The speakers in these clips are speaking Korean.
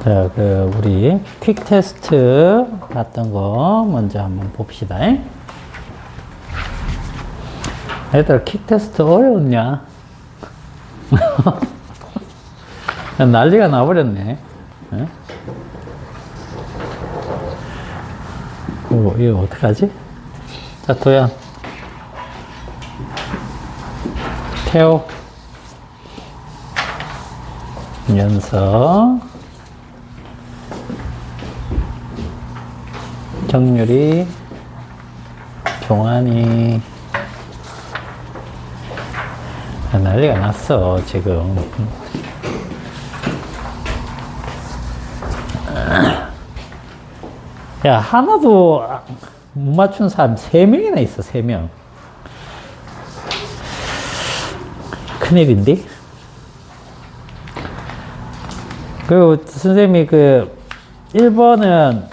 자, 우리 퀵 테스트 봤던 거 먼저 한번 봅시다. 얘들아, 퀵 테스트 어려웠냐? 난리가 나버렸네. 이거 어떡하지? 자, 도연. 태호. 연서. 정유리. 종환이. 난리가 났어, 지금. 야, 하나도 못 맞춘 사람 3명이나 있어, 3명. 큰일인데? 그리고 선생님이 1번은,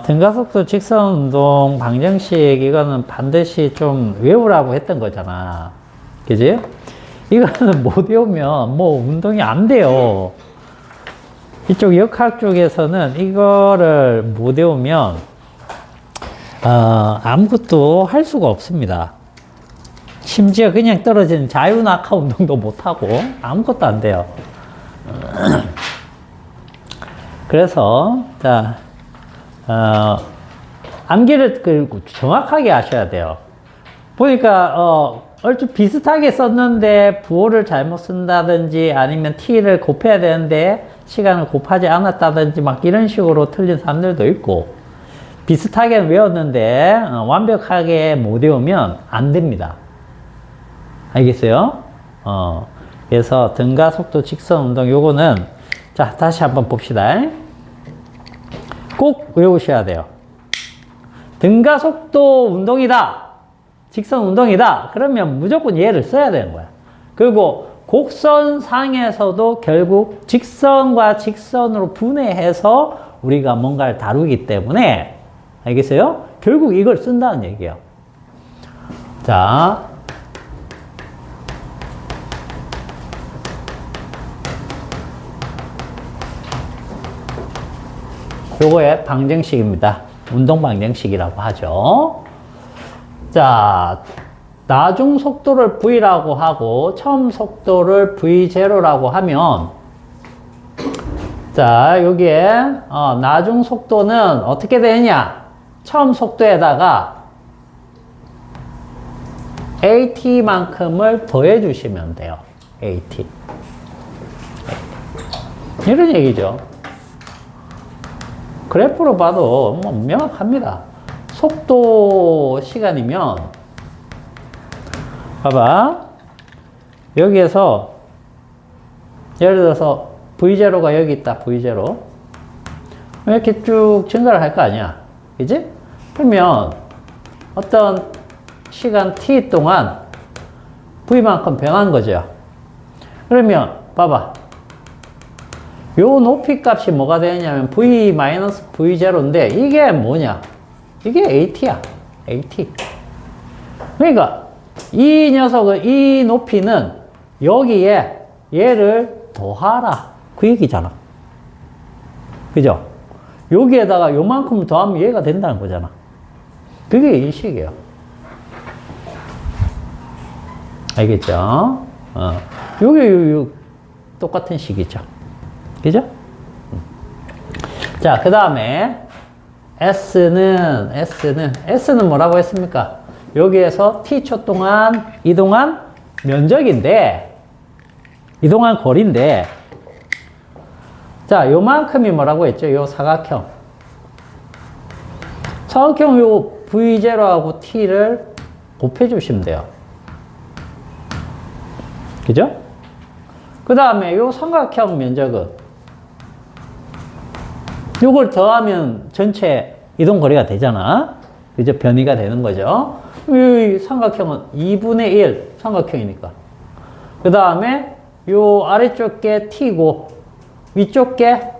등가속도 직선운동 방정식, 이거는 반드시 좀 외우라고 했던 거잖아. 그지? 이거는 못 외우면 뭐 운동이 안 돼요. 이쪽 역학 쪽에서는 이거를 못 외우면 아무것도 할 수가 없습니다. 심지어 그냥 떨어지는 자유낙하 운동도 못하고 아무것도 안 돼요. 그래서 자 암기를 정확하게 하셔야 돼요. 보니까 얼추 비슷하게 썼는데 부호를 잘못 쓴다든지 아니면 t를 곱해야 되는데 시간을 곱하지 않았다든지 막 이런 식으로 틀린 사람들도 있고, 비슷하게 외웠는데 완벽하게 못 외우면 안 됩니다. 알겠어요? 그래서 등가속도 직선 운동 요거는 자 다시 한번 봅시다. 꼭 외우셔야 돼요. 등가속도 운동이다, 직선 운동이다, 그러면 무조건 얘를 써야 되는 거야. 그리고 곡선상에서도 결국 직선과 직선으로 분해해서 우리가 뭔가를 다루기 때문에, 알겠어요? 결국 이걸 쓴다는 얘기예요. 자, 요거의 방정식입니다. 운동 방정식이라고 하죠. 자, 나중 속도를 V라고 하고 처음 속도를 V0라고 하면, 자, 여기에 나중 속도는 어떻게 되느냐? 처음 속도에다가 AT만큼을 더해 주시면 돼요. AT. 이런 얘기죠. 그래프로 봐도 뭐 명확합니다. 속도 시간이면 봐봐, 여기에서 예를 들어서 V0가 여기 있다. V0 이렇게 쭉 증가를 할 거 아니야, 그지? 그러면 어떤 시간 t 동안 V만큼 변한 거죠. 그러면 봐봐, 요 높이 값이 뭐가 되냐면 V-V0인데 이게 뭐냐? 이게 AT야. AT. 그러니까 이 녀석은, 이 높이는 여기에 얘를 더하라, 그 얘기잖아. 그죠? 여기에다가 요만큼 더하면 얘가 된다는 거잖아. 그게 이 식이에요. 알겠죠? 요게 똑같은 식이죠. 그죠? 자, 그 다음에 S는 뭐라고 했습니까? 여기에서 T초 동안 이동한 면적인데, 이동한 거리인데, 자, 요만큼이 뭐라고 했죠? 요 사각형. 사각형 요 V0하고 T를 곱해주시면 돼요. 그죠? 그 다음에 요 삼각형 면적은 요걸 더하면 전체 이동거리가 되잖아. 그죠? 변이가 되는 거죠. 이 삼각형은 2분의 1 삼각형이니까. 그 다음에 요 아래쪽 게 T고 위쪽 게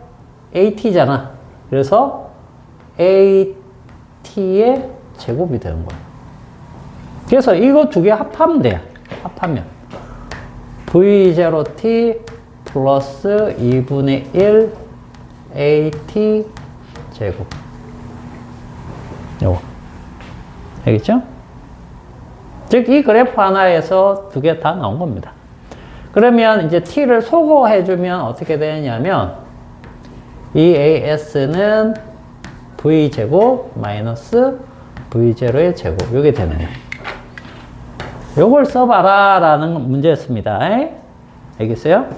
AT잖아. 그래서 AT의 제곱이 되는 거야. 그래서 이거 두 개 합하면 돼. 합하면. V0t 플러스 2분의 1 AT 제곱. 요거. 알겠죠? 즉, 이 그래프 하나에서 두 개 다 나온 겁니다. 그러면 이제 t를 소거해주면 어떻게 되냐면, EAS는 V제곱 마이너스 V0의 제곱. 요게 되는 거예요. 요걸 써봐라 라는 문제였습니다. 알겠어요?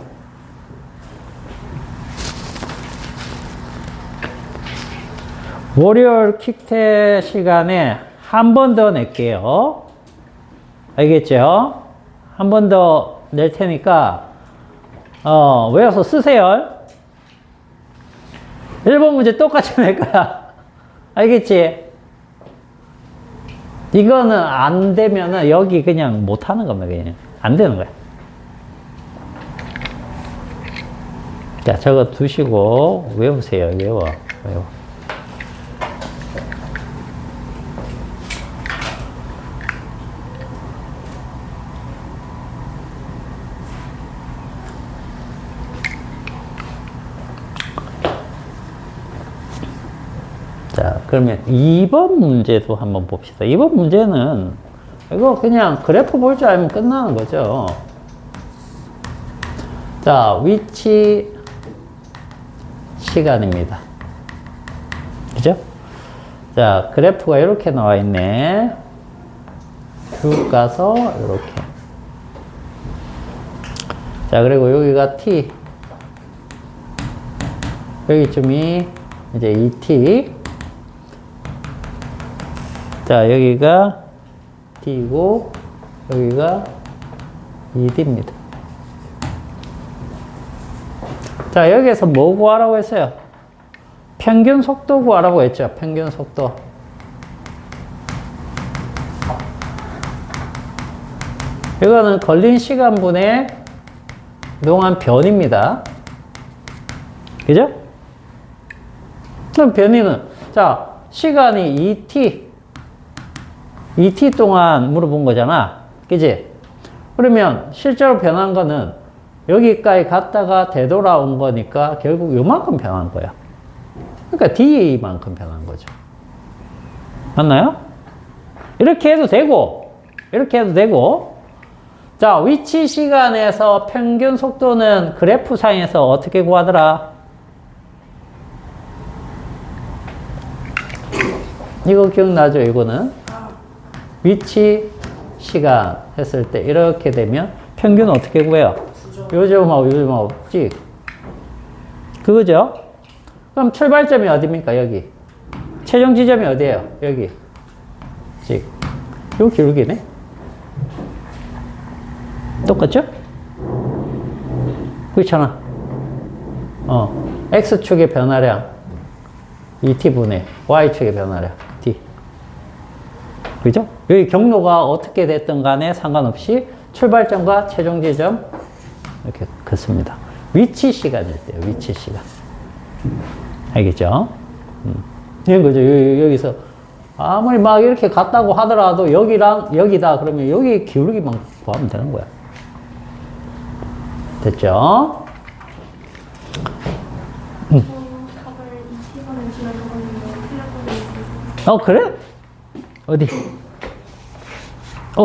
월요일 킥퇴 시간에 한 번 더 낼게요. 알겠죠? 한 번 더 낼 테니까 외워서 쓰세요. 1번 문제 똑같이 낼 거야. 알겠지? 이거는 안 되면은 여기 그냥 못 하는 겁니다. 그냥 안 되는 거야. 자, 저거 두시고 외우세요. 외워. 자, 그러면 2번 문제도 한번 봅시다. 2번 문제는 이거 그냥 그래프 볼 줄 알면 끝나는 거죠. 자, 위치 시간입니다. 그죠? 자, 그래프가 이렇게 나와 있네. 쭉 가서 이렇게. 자, 그리고 여기가 t. 여기쯤이 이제 2t. 자, 여기가 t고 여기가 2d입니다. 자, 여기에서 뭐 구하라고 했어요? 평균 속도 구하라고 했죠. 평균 속도. 이거는 걸린 시간분의 그동안 변입니다. 그죠? 그럼 변이는, 자, 시간이 2t 동안 물어본 거잖아. 그지? 그러면 실제로 변한 거는 여기까지 갔다가 되돌아온 거니까 결국 요만큼 변한 거야. 그러니까 d만큼 변한 거죠. 맞나요? 이렇게 해도 되고, 이렇게 해도 되고. 자, 위치 시간에서 평균 속도는 그래프상에서 어떻게 구하더라? 이거 기억나죠? 이거는 위치 시간 했을 때 이렇게 되면 평균은 어떻게 구해요? 요즘하고 찍. 그거죠? 그럼 출발점이 어디입니까? 여기. 최종 지점이 어디예요? 여기. 찍. 요 기울기네. 똑같죠? 그렇잖아. X축의 변화량 2t분의 Y축의 변화량 t. 그죠? 여기 경로가 어떻게 됐든 간에 상관없이 출발점과 최종 지점 이렇게 긋습니다. 위치 시간일 때요. 위치 시간. 알겠죠? 이런 거죠. 여기서 아무리 막 이렇게 갔다고 하더라도 여기랑 여기다 그러면 여기 기울기만 구하면 되는 거야. 됐죠? 그래? 어디?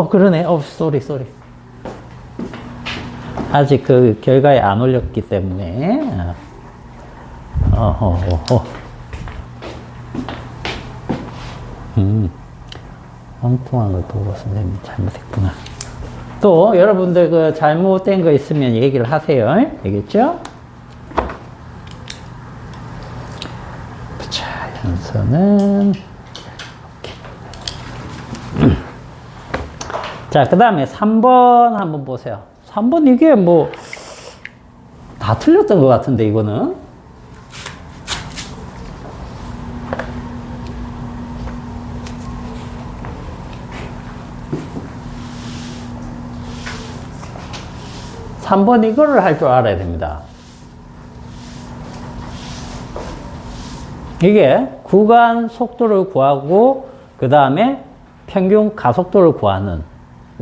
그러네. 쏘리. 아직 그 결과에 안 올렸기 때문에. 엉뚱한 걸 보고 선생님이 잘못했구나. 또 여러분들 그 잘못된 거 있으면 얘기를 하세요. 알겠죠? 자, 연서는 자, 그 다음에 3번 한번 보세요. 3번 이게 뭐 다 틀렸던 것 같은데 이거는. 삼 번 이거를 할 줄 알아야 됩니다. 이게 구간 속도를 구하고 그 다음에 평균 가속도를 구하는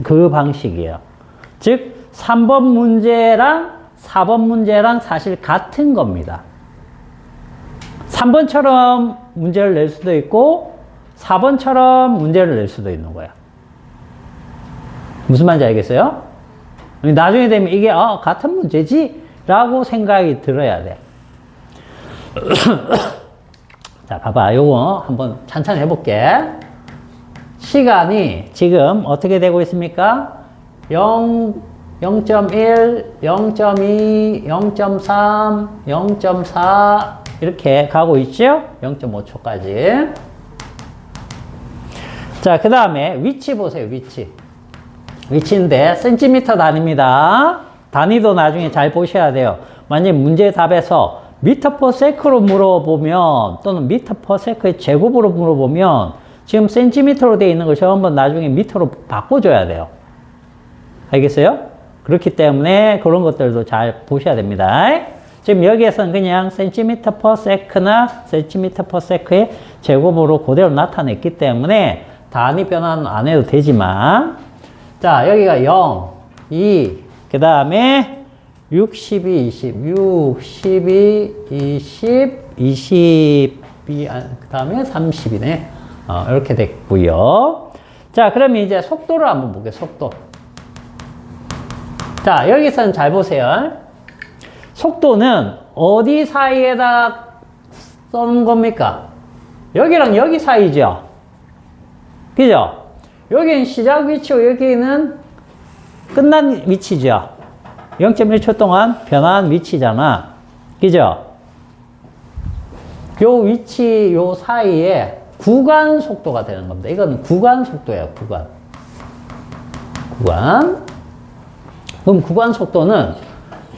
그 방식이에요. 즉 3번 문제랑 4번 문제랑 사실 같은 겁니다. 3번처럼 문제를 낼 수도 있고 4번처럼 문제를 낼 수도 있는 거야. 무슨 말인지 알겠어요? 나중에 되면 이게 같은 문제지? 라고 생각이 들어야 돼. 자, 봐봐. 요거 한번 찬찬히 해볼게. 시간이 지금 어떻게 되고 있습니까? 0.1, 0.2, 0.3, 0.4 이렇게 가고 있죠? 0.5초까지. 자, 그 다음에 위치 보세요. 위치인데 센티미터 단위입니다. 단위도 나중에 잘 보셔야 돼요. 만약 문제 답에서 미터 퍼 세크로 물어보면 또는 미터 퍼 세크의 제곱으로 물어보면 지금 센티미터로 되어 있는 거 전부 나중에 미터로 바꿔줘야 돼요. 알겠어요? 그렇기 때문에 그런 것들도 잘 보셔야 됩니다. 지금 여기에서는 그냥 센티미터 퍼 세크나 센티미터 퍼 세크의 제곱으로 그대로 나타냈기 때문에 단위 변화는 안 해도 되지만 자, 여기가 0, 2, 그 다음에 62, 22, 그 다음에 30이네. 이렇게 됐고요. 자, 그러면 이제 속도를 한번 볼게요. 속도. 자, 여기서는 잘 보세요. 속도는 어디 사이에다 써는 겁니까? 여기랑 여기 사이죠. 그죠? 여기는 시작 위치고 여기는 끝난 위치죠. 0.1초 동안 변화한 위치잖아. 그죠? 요 위치, 요 사이에 구간 속도가 되는 겁니다. 이건 구간 속도예요, 구간. 그럼 구간 속도는,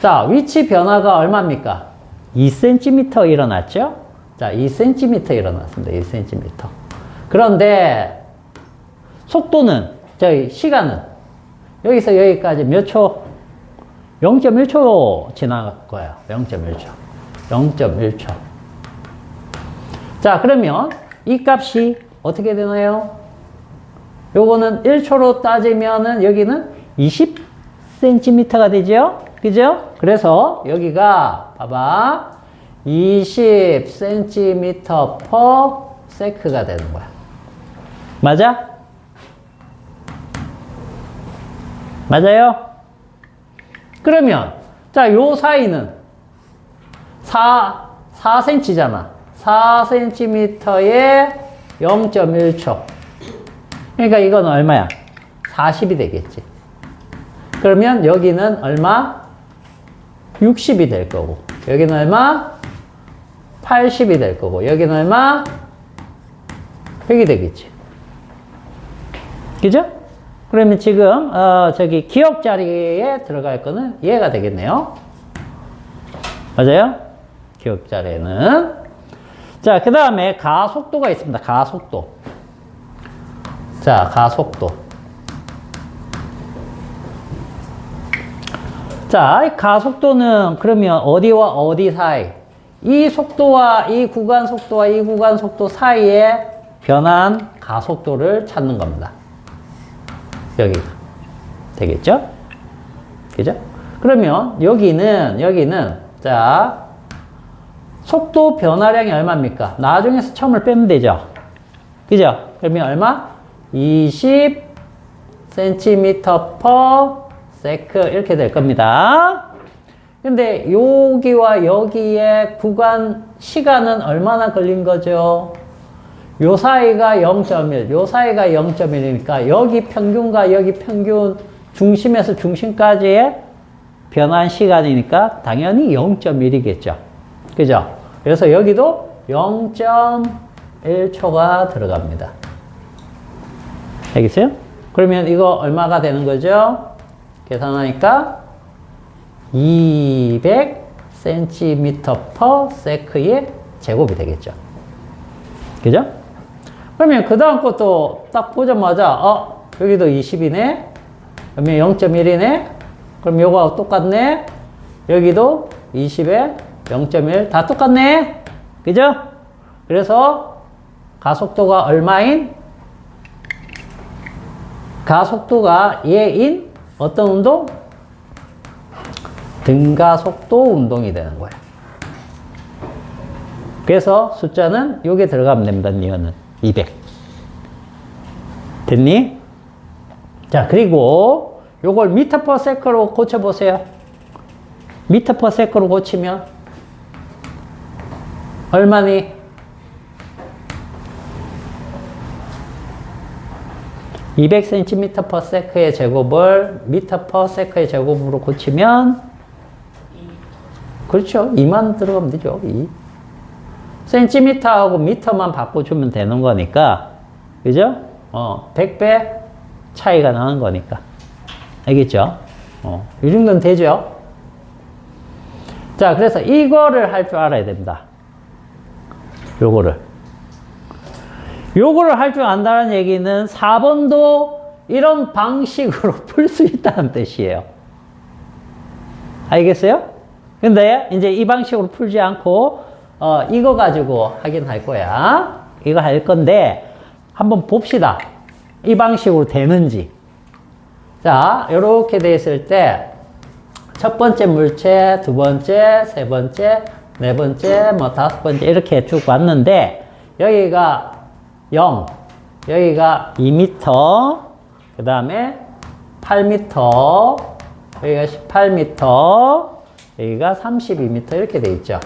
자, 위치 변화가 얼마입니까? 2cm 일어났죠? 자, 2cm 일어났습니다. 2cm. 그런데, 속도는, 저희 시간은, 여기서 여기까지 몇 초? 0.1초 지나갈 거예요. 0.1초. 0.1초. 자, 그러면 이 값이 어떻게 되나요? 요거는 1초로 따지면은 여기는 20cm가 되죠? 그죠? 그래서 여기가 봐봐. 20cm per sec가 되는 거야. 맞아? 맞아요? 그러면 자, 요 사이는 4cm잖아. 4cm에 0.1초. 그러니까 이건 얼마야? 40이 되겠지. 그러면 여기는 얼마? 60이 될 거고. 여기는 얼마? 80이 될 거고. 여기는 얼마? 100이 되겠지. 그죠? 그러면 지금 저기 기억 자리에 들어갈 거는 얘가 되겠네요. 맞아요? 기억 자리에는. 자, 그 다음에 가속도가 있습니다. 가속도. 자, 가속도. 자, 이 가속도는 그러면 어디와 어디 사이? 이 속도와 이 구간 속도와 이 구간 속도 사이에 변한 가속도를 찾는 겁니다. 여기가 되겠죠? 그죠? 그러면 여기는 자, 속도 변화량이 얼마입니까? 나중에서 처음을 빼면 되죠? 그죠? 그러면 얼마? 20cm per sec 이렇게 될 겁니다. 근데 여기와 여기에 구간 시간은 얼마나 걸린 거죠? 요 사이가 0.1, 요 사이가 0.1이니까 여기 평균과 여기 평균 중심에서 중심까지의 변한 시간이니까 당연히 0.1이겠죠. 그죠? 그래서 여기도 0.1초가 들어갑니다. 알겠어요? 그러면 이거 얼마가 되는 거죠? 계산하니까 200cm per sec의 제곱이 되겠죠. 그죠? 그러면 그 다음 것도 딱 보자마자 여기도 20이네. 그러면 0.1이네. 그럼 요거하고 똑같네. 여기도 20에 0.1 다 똑같네. 그죠? 그래서 가속도가 얼마인? 가속도가 얘인 어떤 운동? 등가속도 운동이 되는 거야. 그래서 숫자는 요게 들어가면 됩니다. 니은은 200. 됐니? 자, 그리고 요걸 미터 퍼 세크로 고쳐보세요. 미터 퍼 세크로 고치면 얼마니? 200cm per sec의 제곱을 미터 per sec의 제곱으로 고치면 그렇죠. 2만 들어가면 되죠. 2. 센티미터하고 미터만 바꿔주면 되는 거니까 그죠? 100배 차이가 나는 거니까 알겠죠? 이 정도는 되죠? 자, 그래서 이거를 할 줄 알아야 됩니다. 요거를 할 줄 안다는 얘기는 4번도 이런 방식으로 풀 수 있다는 뜻이에요. 알겠어요? 근데 이제 이 방식으로 풀지 않고 이거 가지고 하긴 할 거야. 이거 할 건데 한번 봅시다. 이 방식으로 되는지. 자, 이렇게 돼 있을 때 첫 번째 물체, 두 번째, 세 번째, 네 번째, 뭐 다섯 번째 이렇게 쭉 왔는데 여기가 0, 여기가 2m, 그 다음에 8m, 여기가 18m, 여기가 32m 이렇게 돼 있죠.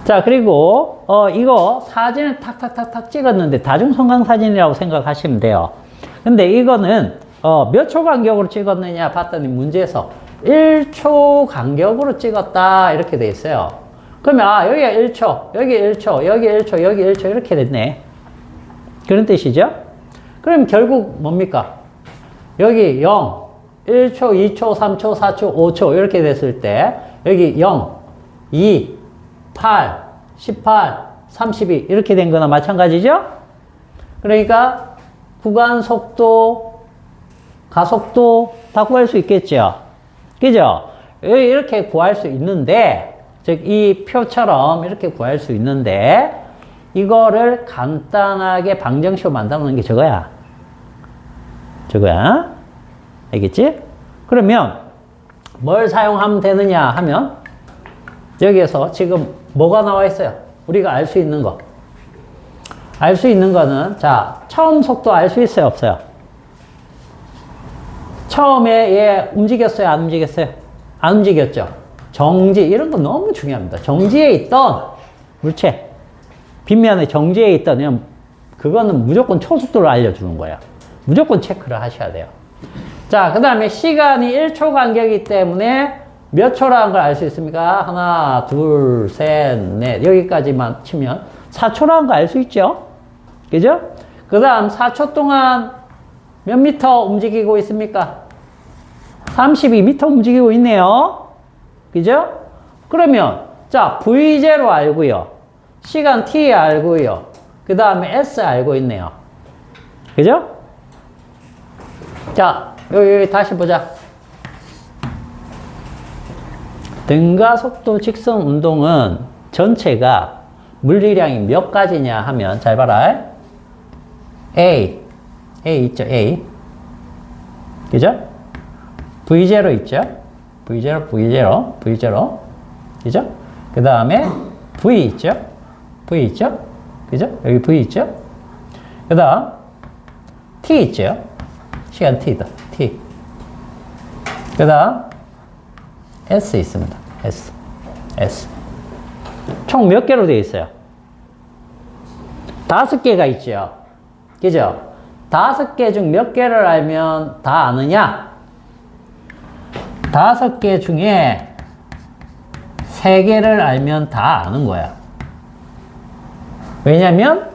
자, 그리고 이거 사진을 탁탁탁탁 찍었는데 다중성강 사진이라고 생각하시면 돼요. 근데 이거는 몇 초 간격으로 찍었느냐 봤더니 문제에서 1초 간격으로 찍었다 이렇게 돼 있어요. 그러면 여기가 1초, 여기 1초, 여기 1초, 여기 1초 이렇게 됐네. 그런 뜻이죠? 그럼 결국 뭡니까? 여기 0, 1초, 2초, 3초, 4초, 5초 이렇게 됐을 때 여기 0, 2, 8, 18, 32 이렇게 된 거나 마찬가지죠? 그러니까 구간 속도, 가속도 다 구할 수 있겠죠? 그죠? 이렇게 구할 수 있는데 즉 이 표처럼 이렇게 구할 수 있는데 이거를 간단하게 방정식으로 만들어놓는 게 저거야. 저거야. 알겠지? 그러면 뭘 사용하면 되느냐 하면 여기에서 지금 뭐가 나와 있어요? 우리가 알 수 있는 거. 알 수 있는 거는 자, 처음 속도 알 수 있어요? 없어요? 처음에 얘 움직였어요? 안 움직였어요? 안 움직였죠? 정지 이런 거 너무 중요합니다. 정지에 있던 물체 빗면에 정지에 있던 그거는 무조건 초속도를 알려주는 거예요. 무조건 체크를 하셔야 돼요. 자, 그 다음에 시간이 1초 간격이기 때문에 몇 초라는 걸 알 수 있습니까? 하나, 둘, 셋, 넷 여기까지만 치면 4초라는 거 알 수 있죠? 그죠? 그 다음 4초 동안 몇 미터 움직이고 있습니까? 32m 움직이고 있네요. 그죠? 그러면 자, V0 알고요. 시간 T 알고요. 그 다음에 S 알고 있네요. 그죠? 자, 여기 다시 보자. 등가속도 직선 운동은 전체가 물리량이 몇 가지냐 하면 잘 봐라. A 있죠, A. 그죠? V0 있죠? V0. 그죠? 그 다음에 V 있죠? V 있죠? 그죠? 여기 V 있죠? 그 다음 T 있죠? 시간 T다, T. 그 다음 S 있습니다. S. 총 몇 개로 되어 있어요? 5개가 있죠? 그죠? 5개 중 몇 개를 알면 다 아느냐? 5개 중에 3개를 알면 다 아는 거야. 왜냐면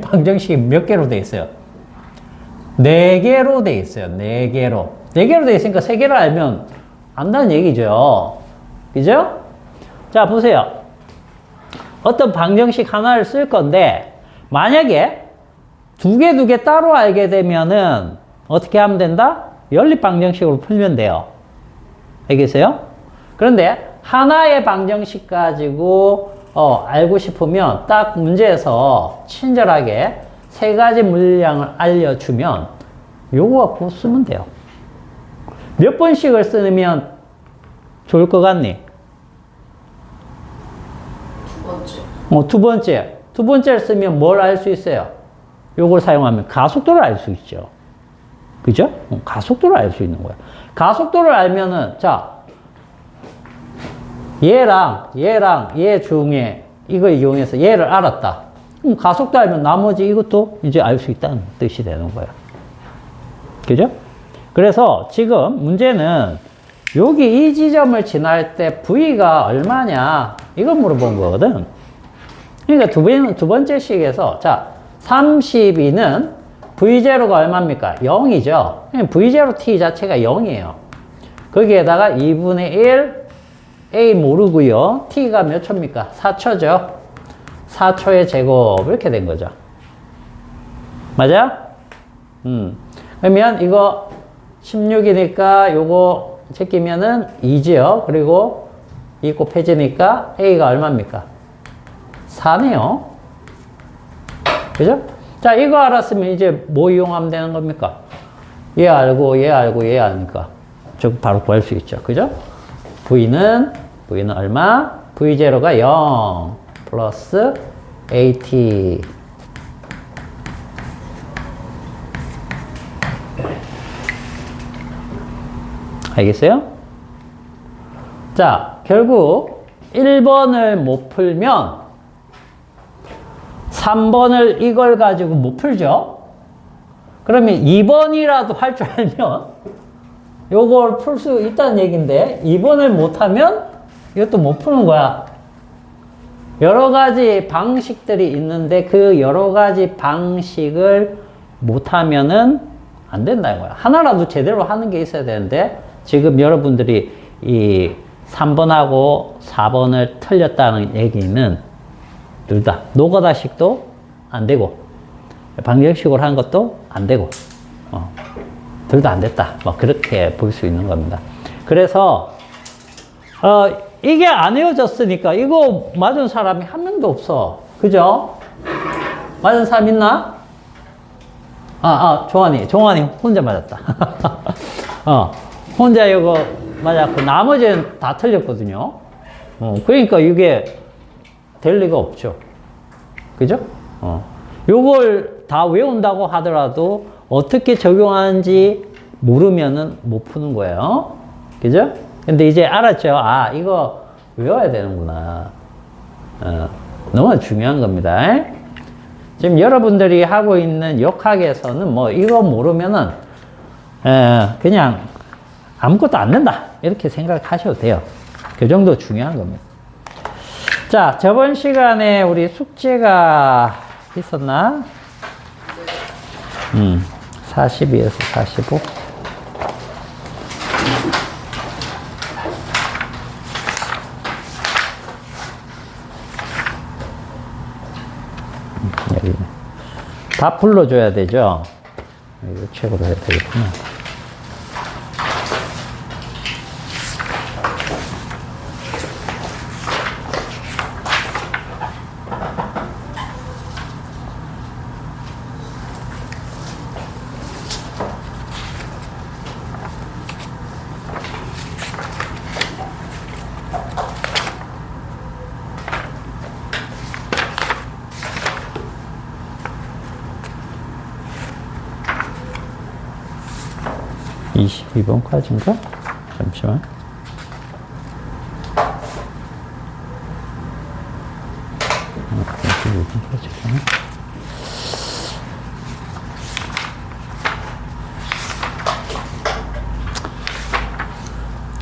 방정식이 몇 개로 되어 있어요? 4개로 되어 있어요. 4개로. 4개로 되어 있으니까 3개를 알면 안다는 얘기죠. 그죠? 자, 보세요. 어떤 방정식 하나를 쓸 건데 만약에 2개 따로 알게 되면은 어떻게 하면 된다? 연립 방정식으로 풀면 돼요. 알겠어요? 그런데 하나의 방정식 가지고 알고 싶으면 딱 문제에서 친절하게 3가지 물량을 알려주면 요거 갖고 쓰면 돼요. 몇 번씩을 쓰면 좋을 것 같니? 두 번째. 두 번째. 두 번째를 쓰면 뭘 알 수 있어요? 요걸 사용하면 가속도를 알 수 있죠. 그죠? 가속도를 알 수 있는 거야. 가속도를 알면은, 자, 얘랑 얘 중에 이거 이용해서 얘를 알았다. 그럼 가속도 알면 나머지 이것도 이제 알 수 있다는 뜻이 되는 거야. 그죠? 그래서 지금 문제는 여기 이 지점을 지날 때 V가 얼마냐 이거 물어본 거거든. 그러니까 두 번째 식에서 자 32는 V0가 얼마입니까? 0이죠. V0 T 자체가 0이에요. 거기에다가 2분의 1 A 모르고요. T가 몇 초입니까? 4초죠. 4초의 제곱 이렇게 된 거죠. 맞아? 그러면 이거 16이니까 요거 제끼면은 2지요. 그리고 2 곱해지니까 A가 얼마입니까? 4네요. 그죠? 자, 이거 알았으면 이제 뭐 이용하면 되는 겁니까? 얘 알고, 얘 알고, 얘 아니까. 저 바로 구할 수 있죠. 그죠? V는 얼마? V0가 0 플러스 AT. 알겠어요? 자, 결국 1번을 못 풀면 3번을 이걸 가지고 못 풀죠? 그러면 2번이라도 할 줄 알면 요걸 풀 수 있다는 얘기인데 2번을 못하면 이것도 못 푸는 거야. 여러 가지 방식들이 있는데 그 여러 가지 방식을 못하면은 안 된다는 거야. 하나라도 제대로 하는 게 있어야 되는데 지금 여러분들이 이 3번하고 4번을 틀렸다는 얘기는 둘 다 노가다식도 안 되고 방정식으로 한 것도 안 되고 둘 다 안 됐다. 뭐 그렇게 볼 수 있는 겁니다. 그래서 이게 안 헤어졌으니까 이거 맞은 사람이 한 명도 없어. 그죠? 맞은 사람 있나? 종환이 혼자 맞았다. 혼자 이거 맞았고 나머지는 다 틀렸거든요. 그러니까 이게 될 리가 없죠. 그죠? 요걸 다 외운다고 하더라도 어떻게 적용하는지 모르면은 못 푸는 거예요. 그죠? 근데 이제 알았죠? 아, 이거 외워야 되는구나. 너무 중요한 겁니다. 지금 여러분들이 하고 있는 역학에서는 뭐 이거 모르면은 그냥 아무것도 안 된다. 이렇게 생각하셔도 돼요. 그 정도 중요한 겁니다. 자, 저번 시간에 우리 숙제가 있었나? 42에서 45. 여기네. 다 불러줘야 되죠? 이거 책으로 해야 되겠구나. 이 22번까지인가? 잠시만.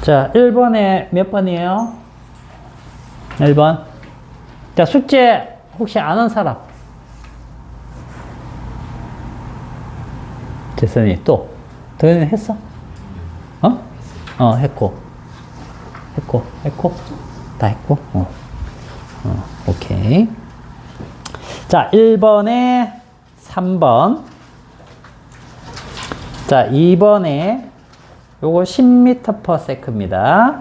자, 1번에 몇 번이에요? 1번. 자, 숙제 혹시 아는 사람? 재선이 또? 도현이 했어? 했고. 다 했고. 오케이. 자, 1번에 3번. 자, 2번에 요거 10m/s입니다.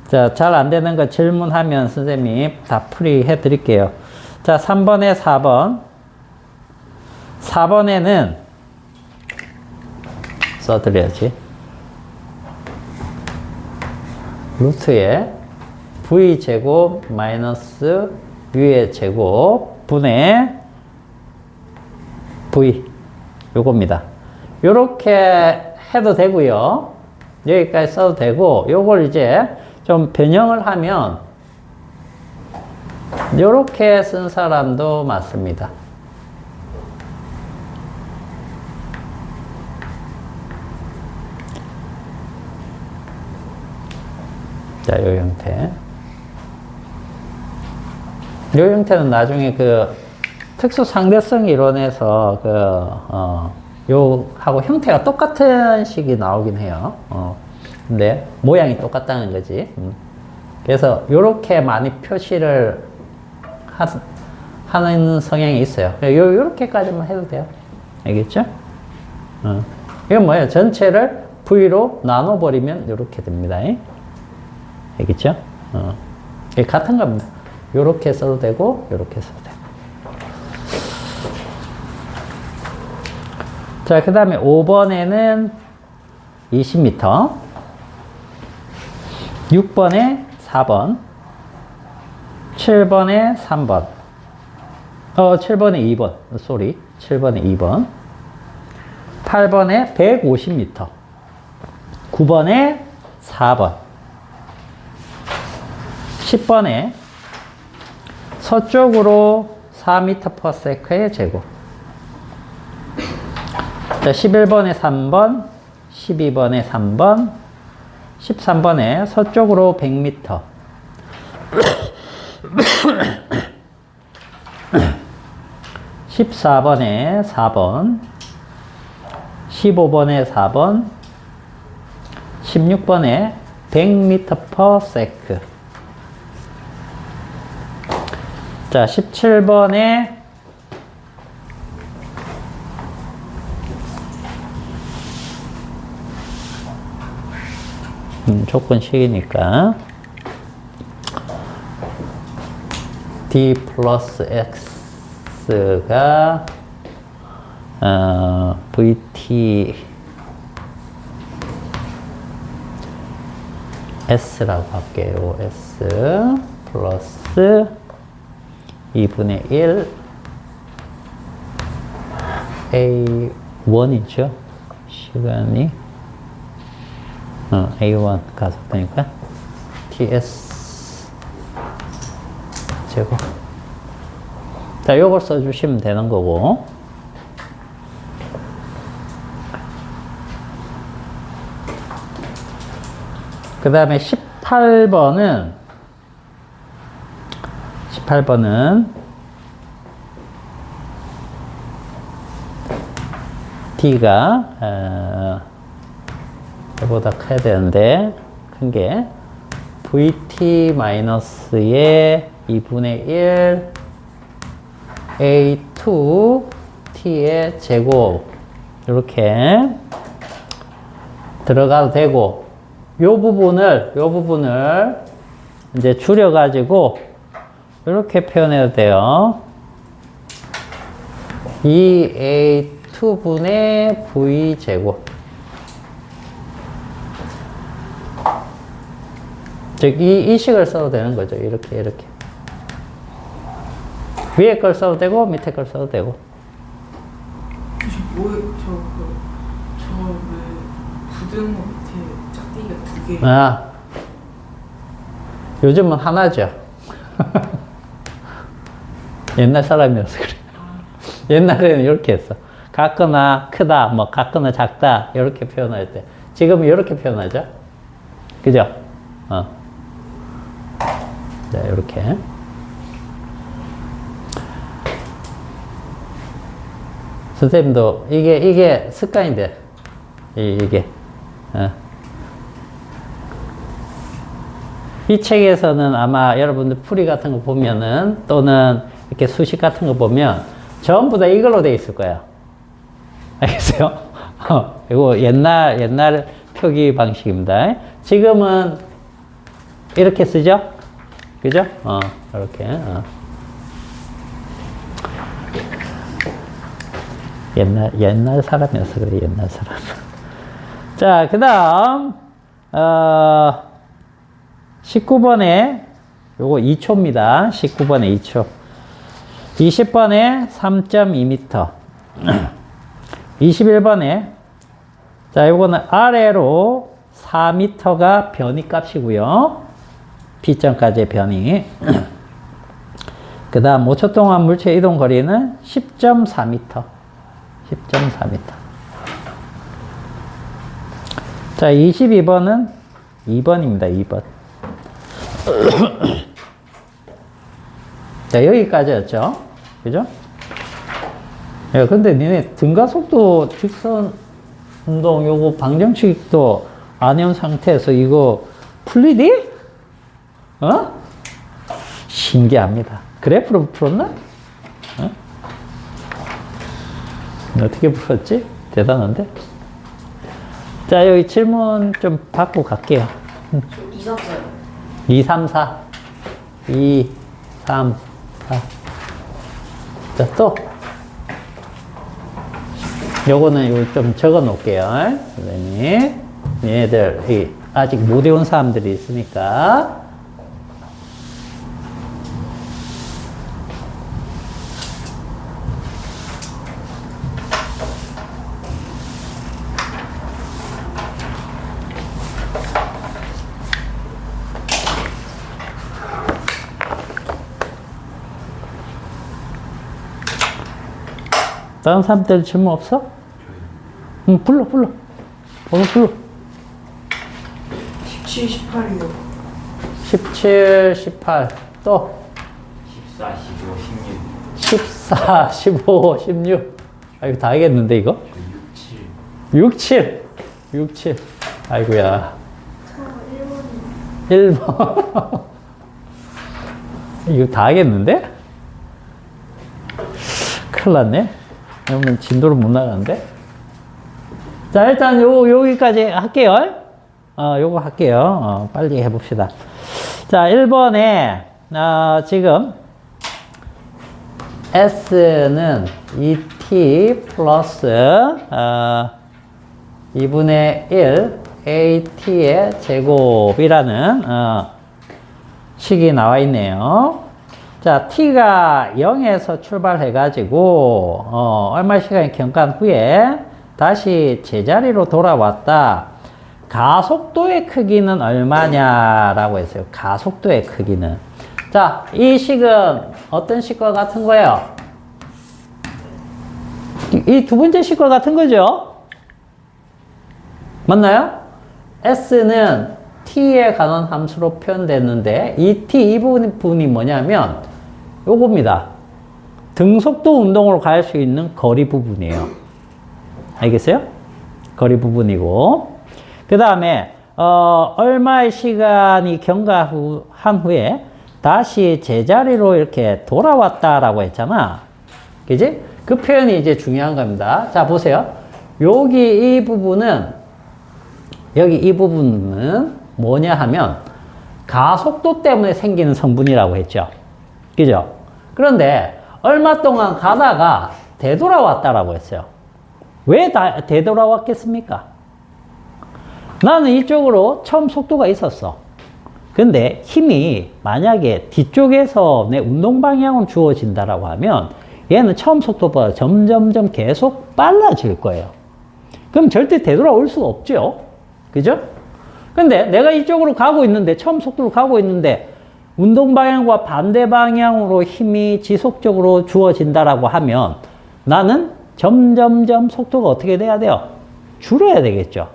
자, 잘 안 되는 거 질문하면 선생님이 다 풀이해 드릴게요. 자, 3번에 4번. 4번에는 써드려야지. 루트에 v제곱 마이너스 u의 제곱 분의 v 요겁니다. 요렇게 해도 되고요. 여기까지 써도 되고 요걸 이제 좀 변형을 하면 요렇게 쓴 사람도 많습니다. 자, 요 형태. 요 형태는 나중에 그 특수 상대성 이론에서 요하고 형태가 똑같은 식이 나오긴 해요. 근데 모양이 똑같다는 거지. 그래서 요렇게 많이 표시를 하는 성향이 있어요. 요렇게까지만 해도 돼요. 알겠죠? 이건 뭐예요? 전체를 V로 나눠버리면 요렇게 됩니다. 알겠죠? 이게 같은 겁니다. 요렇게 써도 되고, 요렇게 써도 되고. 자, 그 다음에 5번에는 20m. 6번에 4번. 7번에 3번. 7번에 2번. 쏘리. 7번에 2번. 8번에 150m. 9번에 4번. 10번에 서쪽으로 4m/s의 제곱. 자, 11번에 3번, 12번에 3번, 13번에 서쪽으로 100m. 14번에 4번, 15번에 4번, 16번에 100m/s. 자, 17번에 조건식이니까 d 플러스 x가 vt s라고 할게요. s 플러스 2분의 1 a1이죠. 시간이 a1 가속도니까 ts 제곱. 자, 요걸 써주시면 되는 거고, 그 다음에 18번은 D가 이보다 커야 되는데 큰 게 VT-의 2분의 1 A2T의 제곱 이렇게 들어가도 되고, 요 부분을 이제 줄여가지고 이렇게 표현해도 돼요. 2A2분의 V제곱. 즉, 이 식을 써도 되는 거죠. 이렇게. 위에 걸 써도 되고, 밑에 걸 써도 되고. 왜 부드러운 거 밑에 짝대기가 2개. 요즘은 하나죠. 옛날 사람이어서 그래. 옛날에는 이렇게 했어. 같거나 크다, 같거나 작다, 이렇게 표현할 때. 지금은 이렇게 표현하죠. 그죠? 자, 이렇게. 선생님도 이게 습관인데, 이게. 이 책에서는 아마 여러분들 풀이 같은 거 보면은, 또는 이렇게 수식 같은 거 보면 전부 다 이걸로 돼 있을 거예요. 알겠어요? 이거 옛날 표기 방식입니다. 지금은 이렇게 쓰죠? 그죠? 이렇게. 옛날 사람이어서 그래, 옛날 사람. 자, 그 다음, 19번에 요거 2초입니다. 19번에 2초. 20번에 3.2m. 21번에 자, 요거는 아래로 4m가 변이 값이고요. P점까지의 변이. 그 다음 5초 동안 물체 이동 거리는 10.4m. 10.4m. 자, 22번은 2번입니다. 2번. 자, 여기까지였죠. 그죠? 야, 근데 니네 등가속도 직선 운동 요거 방정식도 안 외운 상태에서 이거 풀리디? 어? 신기합니다. 그래프로 풀었나? 어? 어떻게 풀었지? 대단한데? 자, 여기 질문 좀 받고 갈게요. 2, 3, 4요. 2, 3, 4. 2, 3, 4. 자, 또. 요거는 요 좀 적어 놓을게요. 선생님. 얘네들, 아직 못 외운 사람들이 있으니까. 다른 사람들 질문 없어? 응, 불러. 번호 불러. 17, 18이요. 17, 18. 또. 14, 15, 16 14, 15, 16. 아, 이거 다 하겠는데, 이거? 6, 7 67. 아이고야. 저 1번이요. 1번. 이거 다 하겠는데? 큰일 났네. 그러면 진도를 못 나가는데? 자, 일단 여기까지 할게요. 요거 할게요. 빨리 해봅시다. 자, 1번에, 지금, S는 2t 플러스, 2분의 1 AT의 제곱이라는, 식이 나와 있네요. 자, t가 0에서 출발해가지고, 얼마 시간이 경과한 후에 다시 제자리로 돌아왔다. 가속도의 크기는 얼마냐라고 했어요. 가속도의 크기는. 자, 이 식은 어떤 식과 같은 거예요? 이 두 번째 식과 같은 거죠? 맞나요? S는 t에 관한 함수로 표현됐는데, 이 t, 이 부분이 뭐냐면, 요겁니다. 등속도 운동으로 갈 수 있는 거리 부분이에요. 알겠어요? 거리 부분이고. 그 다음에, 얼마의 시간이 경과한 후에 다시 제자리로 이렇게 돌아왔다라고 했잖아. 그지? 그 표현이 이제 중요한 겁니다. 자, 보세요. 여기 이 부분은 뭐냐 하면 가속도 때문에 생기는 성분이라고 했죠. 그죠? 그런데 얼마 동안 가다가 되돌아왔다라고 했어요. 왜 되돌아왔겠습니까? 나는 이쪽으로 처음 속도가 있었어. 근데 힘이 만약에 뒤쪽에서 내 운동 방향으로 주어진다라고 하면 얘는 처음 속도보다 점점점 계속 빨라질 거예요. 그럼 절대 되돌아올 수가 없죠. 그죠? 근데 내가 이쪽으로 가고 있는데, 처음 속도로 가고 있는데, 운동 방향과 반대 방향으로 힘이 지속적으로 주어진다라고 하면 나는 점점점 속도가 어떻게 돼야 돼요? 줄어야 되겠죠.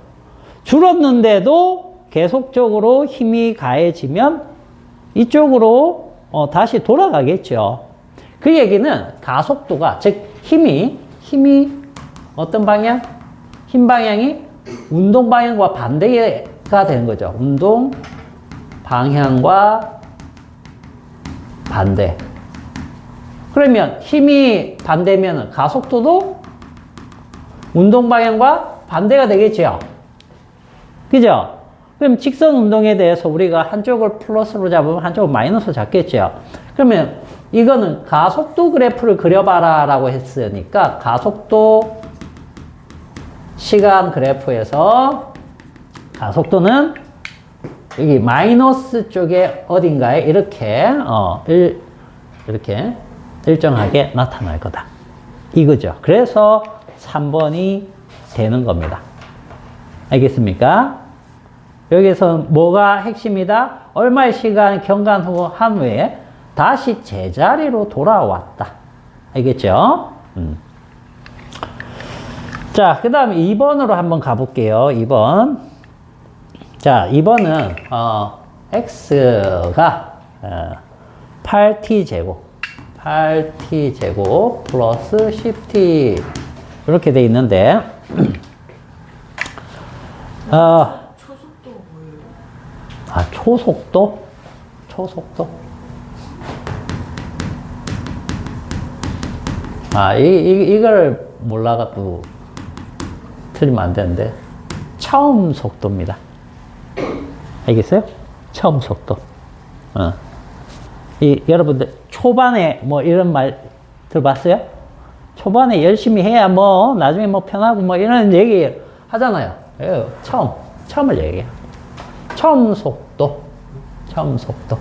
줄었는데도 계속적으로 힘이 가해지면 이쪽으로 다시 돌아가겠죠. 그 얘기는 가속도가, 즉 힘이 어떤 방향? 힘 방향이 운동 방향과 반대가 되는 거죠. 운동 방향과 반대. 그러면 힘이 반대면 가속도도 운동 방향과 반대가 되겠죠. 그죠? 그럼 직선 운동에 대해서 우리가 한쪽을 플러스로 잡으면 한쪽을 마이너스로 잡겠죠. 그러면 이거는 가속도 그래프를 그려봐라 라고 했으니까 가속도 시간 그래프에서 가속도는 여기 마이너스 쪽에 어딘가에 이렇게, 이렇게 일정하게 나타날 거다. 이거죠. 그래서 3번이 되는 겁니다. 알겠습니까? 여기서 뭐가 핵심이다? 얼마의 시간 경과 한 후에 다시 제자리로 돌아왔다. 알겠죠? 자, 그 다음에 2번으로 한번 가볼게요. 2번. 자, 2번은, x가, 8t제곱. 8t제곱 플러스 10t. 이렇게 돼 있는데, 초속도가 뭐예요? 초속도? 초속도? 이걸 몰라가지고 틀리면 안 되는데, 처음 속도입니다. 알겠어요? 처음 속도. 여러분들, 초반에 뭐 이런 말 들어봤어요? 초반에 열심히 해야 뭐, 나중에 뭐 편하고 뭐 이런 얘기 하잖아요. 처음을 얘기해요. 처음 속도. 처음 속도.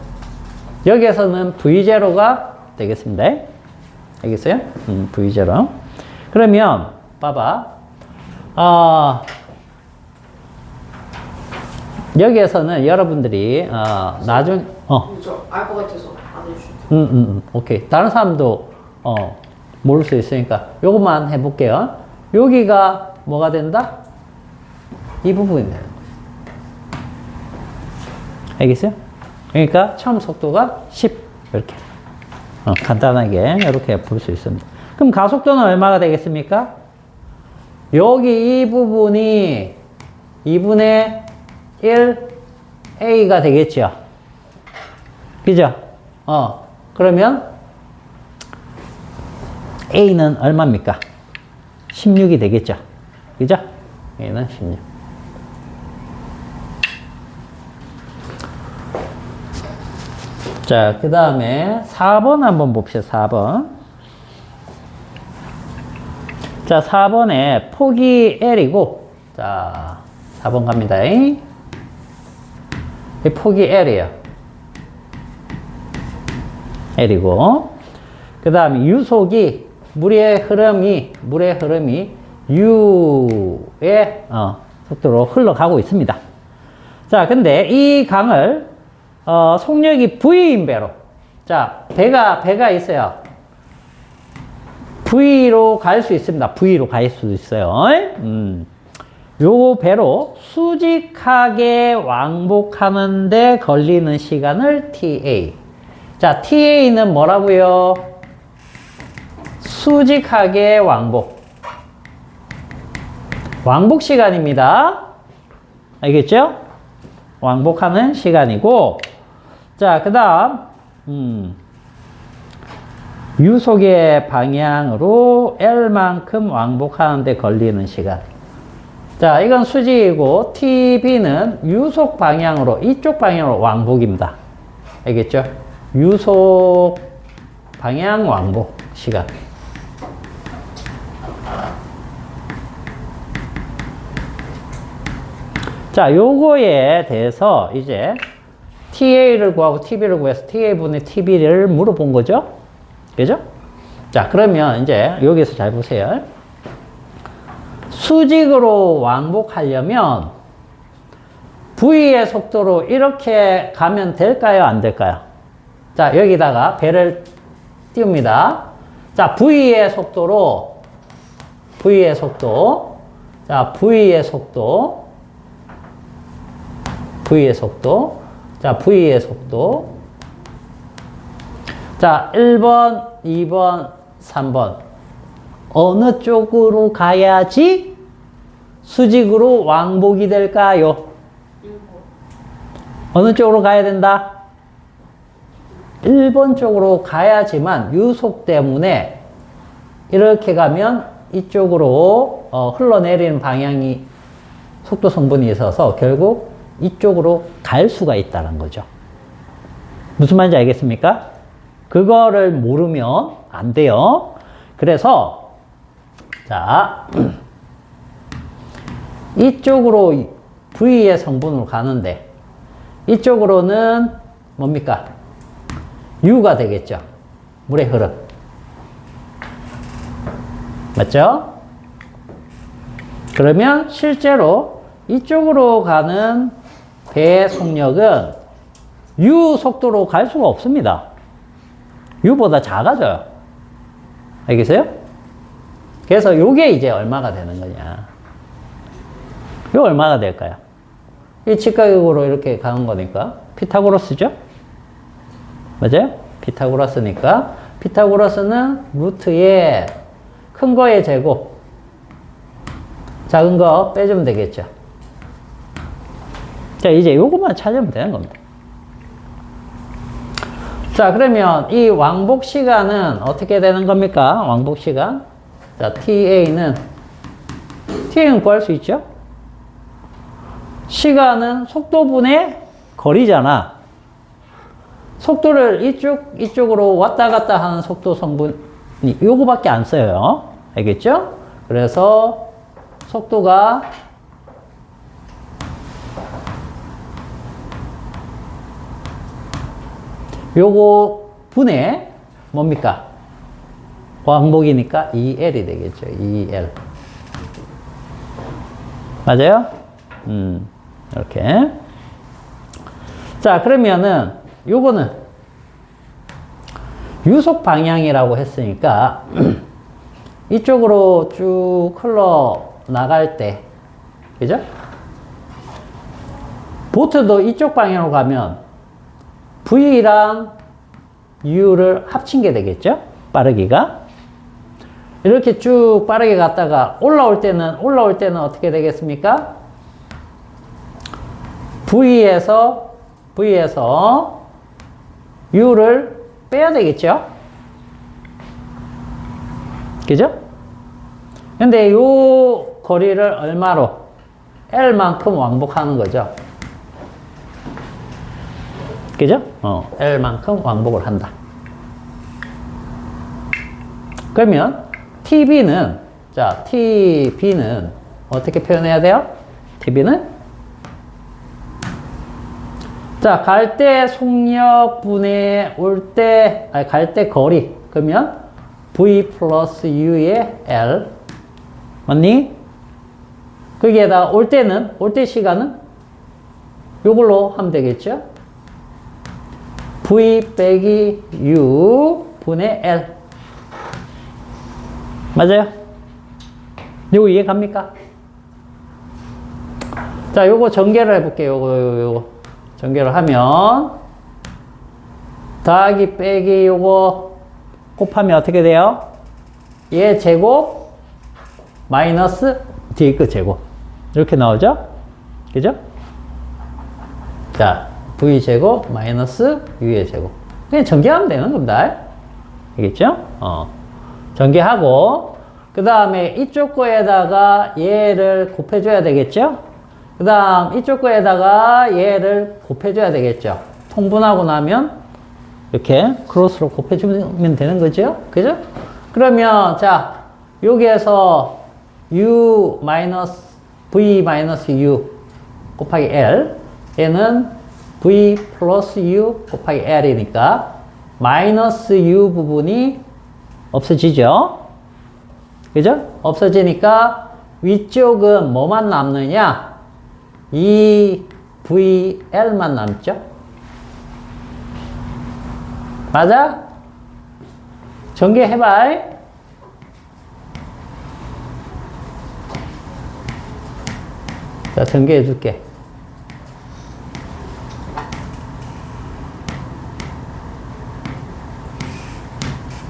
여기에서는 V0가 되겠습니다. 알겠어요? V0. 그러면, 봐봐. 여기에서는 여러분들이, 나중, 알 것 같아서 안 해주셔도. 오케이. 다른 사람도, 모를 수 있으니까, 요것만 해볼게요. 여기가 뭐가 된다? 이 부분이 돼요. 알겠어요? 그러니까, 처음 속도가 10. 이렇게. 간단하게, 이렇게 볼 수 있습니다. 그럼 가속도는 얼마가 되겠습니까? 여기 이 부분이 2분의 1 A가 되겠죠. 그죠? 그러면 A는 얼마입니까? 16이 되겠죠. 그죠? A는 16. 자, 그 다음에 4번 한번 봅시다. 4번. 자, 4번에 폭이 L이고, 자, 4번 갑니다. 이 폭이 L이에요. L이고, 그 다음에 유속이, 물의 흐름이 U의 속도로 흘러가고 있습니다. 자, 근데 이 강을, 속력이 V인 배로. 자, 배가 있어요. V로 갈 수 있습니다. V로 갈 수도 있어요. 요 배로 수직하게 왕복하는데 걸리는 시간을 TA. 자, TA는 뭐라고요? 수직하게 왕복 시간입니다. 알겠죠? 왕복하는 시간이고, 자, 그 다음, 유속의 방향으로 L만큼 왕복하는데 걸리는 시간. 자, 이건 수직이고, TB는 유속 방향으로, 이쪽 방향으로 왕복입니다. 알겠죠? 유속 방향 왕복 시간. 자, 요거에 대해서 이제 TA를 구하고 TB를 구해서 TA분의 TB를 물어본 거죠? 그죠? 자, 그러면 이제 여기서 잘 보세요. 수직으로 왕복하려면 V의 속도로 이렇게 가면 될까요? 안 될까요? 자, 여기다가 배를 띄웁니다. 자, V의 속도, 자, V의 속도, 자, V의 속도. 자, 1번, 2번, 3번. 어느 쪽으로 가야지 수직으로 왕복이 될까요? 어느 쪽으로 가야 된다? 1번 쪽으로 가야지만 유속 때문에 이렇게 가면 이쪽으로 흘러내리는 방향이 속도 성분이 있어서 결국 이쪽으로 갈 수가 있다는 거죠. 무슨 말인지 알겠습니까? 그거를 모르면 안 돼요. 그래서 자, 이쪽으로 V의 성분으로 가는데 이쪽으로는 뭡니까? U가 되겠죠. 물의 흐름. 맞죠? 그러면 실제로 이쪽으로 가는 배의 속력은 U 속도로 갈 수가 없습니다. U보다 작아져요. 알겠어요? 그래서 요게 이제 얼마가 되는 거냐. 요 얼마가 될까요? 이 직각으로 이렇게 가는 거니까 피타고라스죠? 맞아요? 피타고라스니까 피타고라스는 루트에 큰 거의 제곱, 작은 거 빼주면 되겠죠. 자, 이제 요것만 찾으면 되는 겁니다. 자, 그러면 이 왕복 시간은 어떻게 되는 겁니까? 왕복 시간. 자, TA는 구할 수 있죠? 시간은 속도분의 거리잖아. 속도를 이쪽으로 왔다 갔다 하는 속도 성분이 요거밖에 안 써요. 알겠죠? 그래서 속도가 요거 분의 뭡니까? 왕복이니까 2L이 되겠죠. 2L. 맞아요? 이렇게. 자, 그러면은 요거는 유속 방향이라고 했으니까 이쪽으로 쭉 흘러 나갈 때, 그죠? 보트도 이쪽 방향으로 가면 V랑 U를 합친 게 되겠죠? 빠르기가. 이렇게 쭉 빠르게 갔다가 올라올 때는 어떻게 되겠습니까? V에서 U를 빼야 되겠죠? 그죠? 근데 요 거리를 얼마로? L만큼 왕복하는 거죠. 그죠? L만큼 왕복을 한다. 그러면 TB는, 자, TB는 어떻게 표현해야 돼요? TB는, 자, 갈 때 속력분의 갈 때 거리. 그러면 V 플러스 U의 L. 맞니? 거기에다 올 때 시간은 요걸로 하면 되겠죠? V 빼기 U 분의 L. 맞아요? 요거 이해 갑니까? 자, 요거 전개를 해볼게요. 요거 전개를 하면 더하기 빼기 요거 곱하면 어떻게 돼요? 얘 제곱 마이너스 뒤에 거 제곱 이렇게 나오죠? 그죠? 자, V 제곱 마이너스 U의 제곱 그냥 전개하면 되는 겁니다. 알겠죠? 전개하고 그 다음에 이쪽 거에다가 얘를 곱해줘야 되겠죠? 그 다음 이쪽 거에다가 얘를 곱해줘야 되겠죠? 통분하고 나면 이렇게 크로스로 곱해주면 되는 거죠? 그죠? 그러면 자 여기에서 U 마이너스 V 마이너스 U 곱하기 L 얘는 V 플러스 U 곱하기 L이니까 마이너스 U 부분이 없어지죠? 그죠? 없어지니까 위쪽은 뭐만 남느냐? 이 VL만 남죠? 맞아? 전개해봐. 자, 전개해 줄게.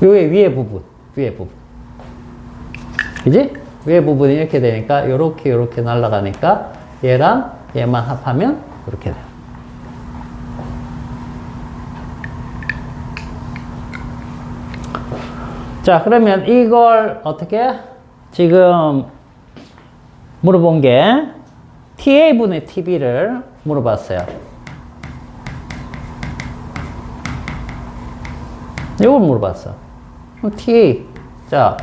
요게 위에 부분. 그지? 위에 부분이 이렇게 되니까, 요렇게 날아가니까, 얘랑 얘만 합하면, 이렇게 돼요. 자, 그러면 이걸 어떻게? 지금 물어본 게, TA분의 TB를 물어봤어요. 이걸 물어봤어. 그럼 TA. 자.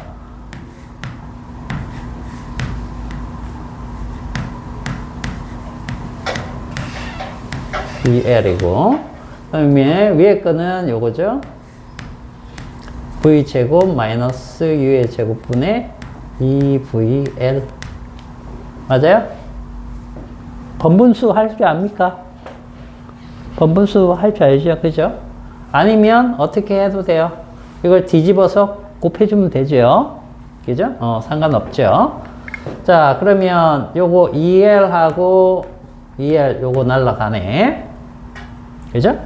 VL이고, 그다음에 위에 거는 요거죠. V제곱 마이너스 U의 제곱분의 2VL. 맞아요? 번분수 할 줄 압니까? 번분수 할 줄 알죠? 그죠? 아니면 어떻게 해도 돼요? 이걸 뒤집어서 곱해주면 되죠? 그죠? 상관없죠? 자, 그러면 요거 2L하고 2L 요거 날라가네. 그죠?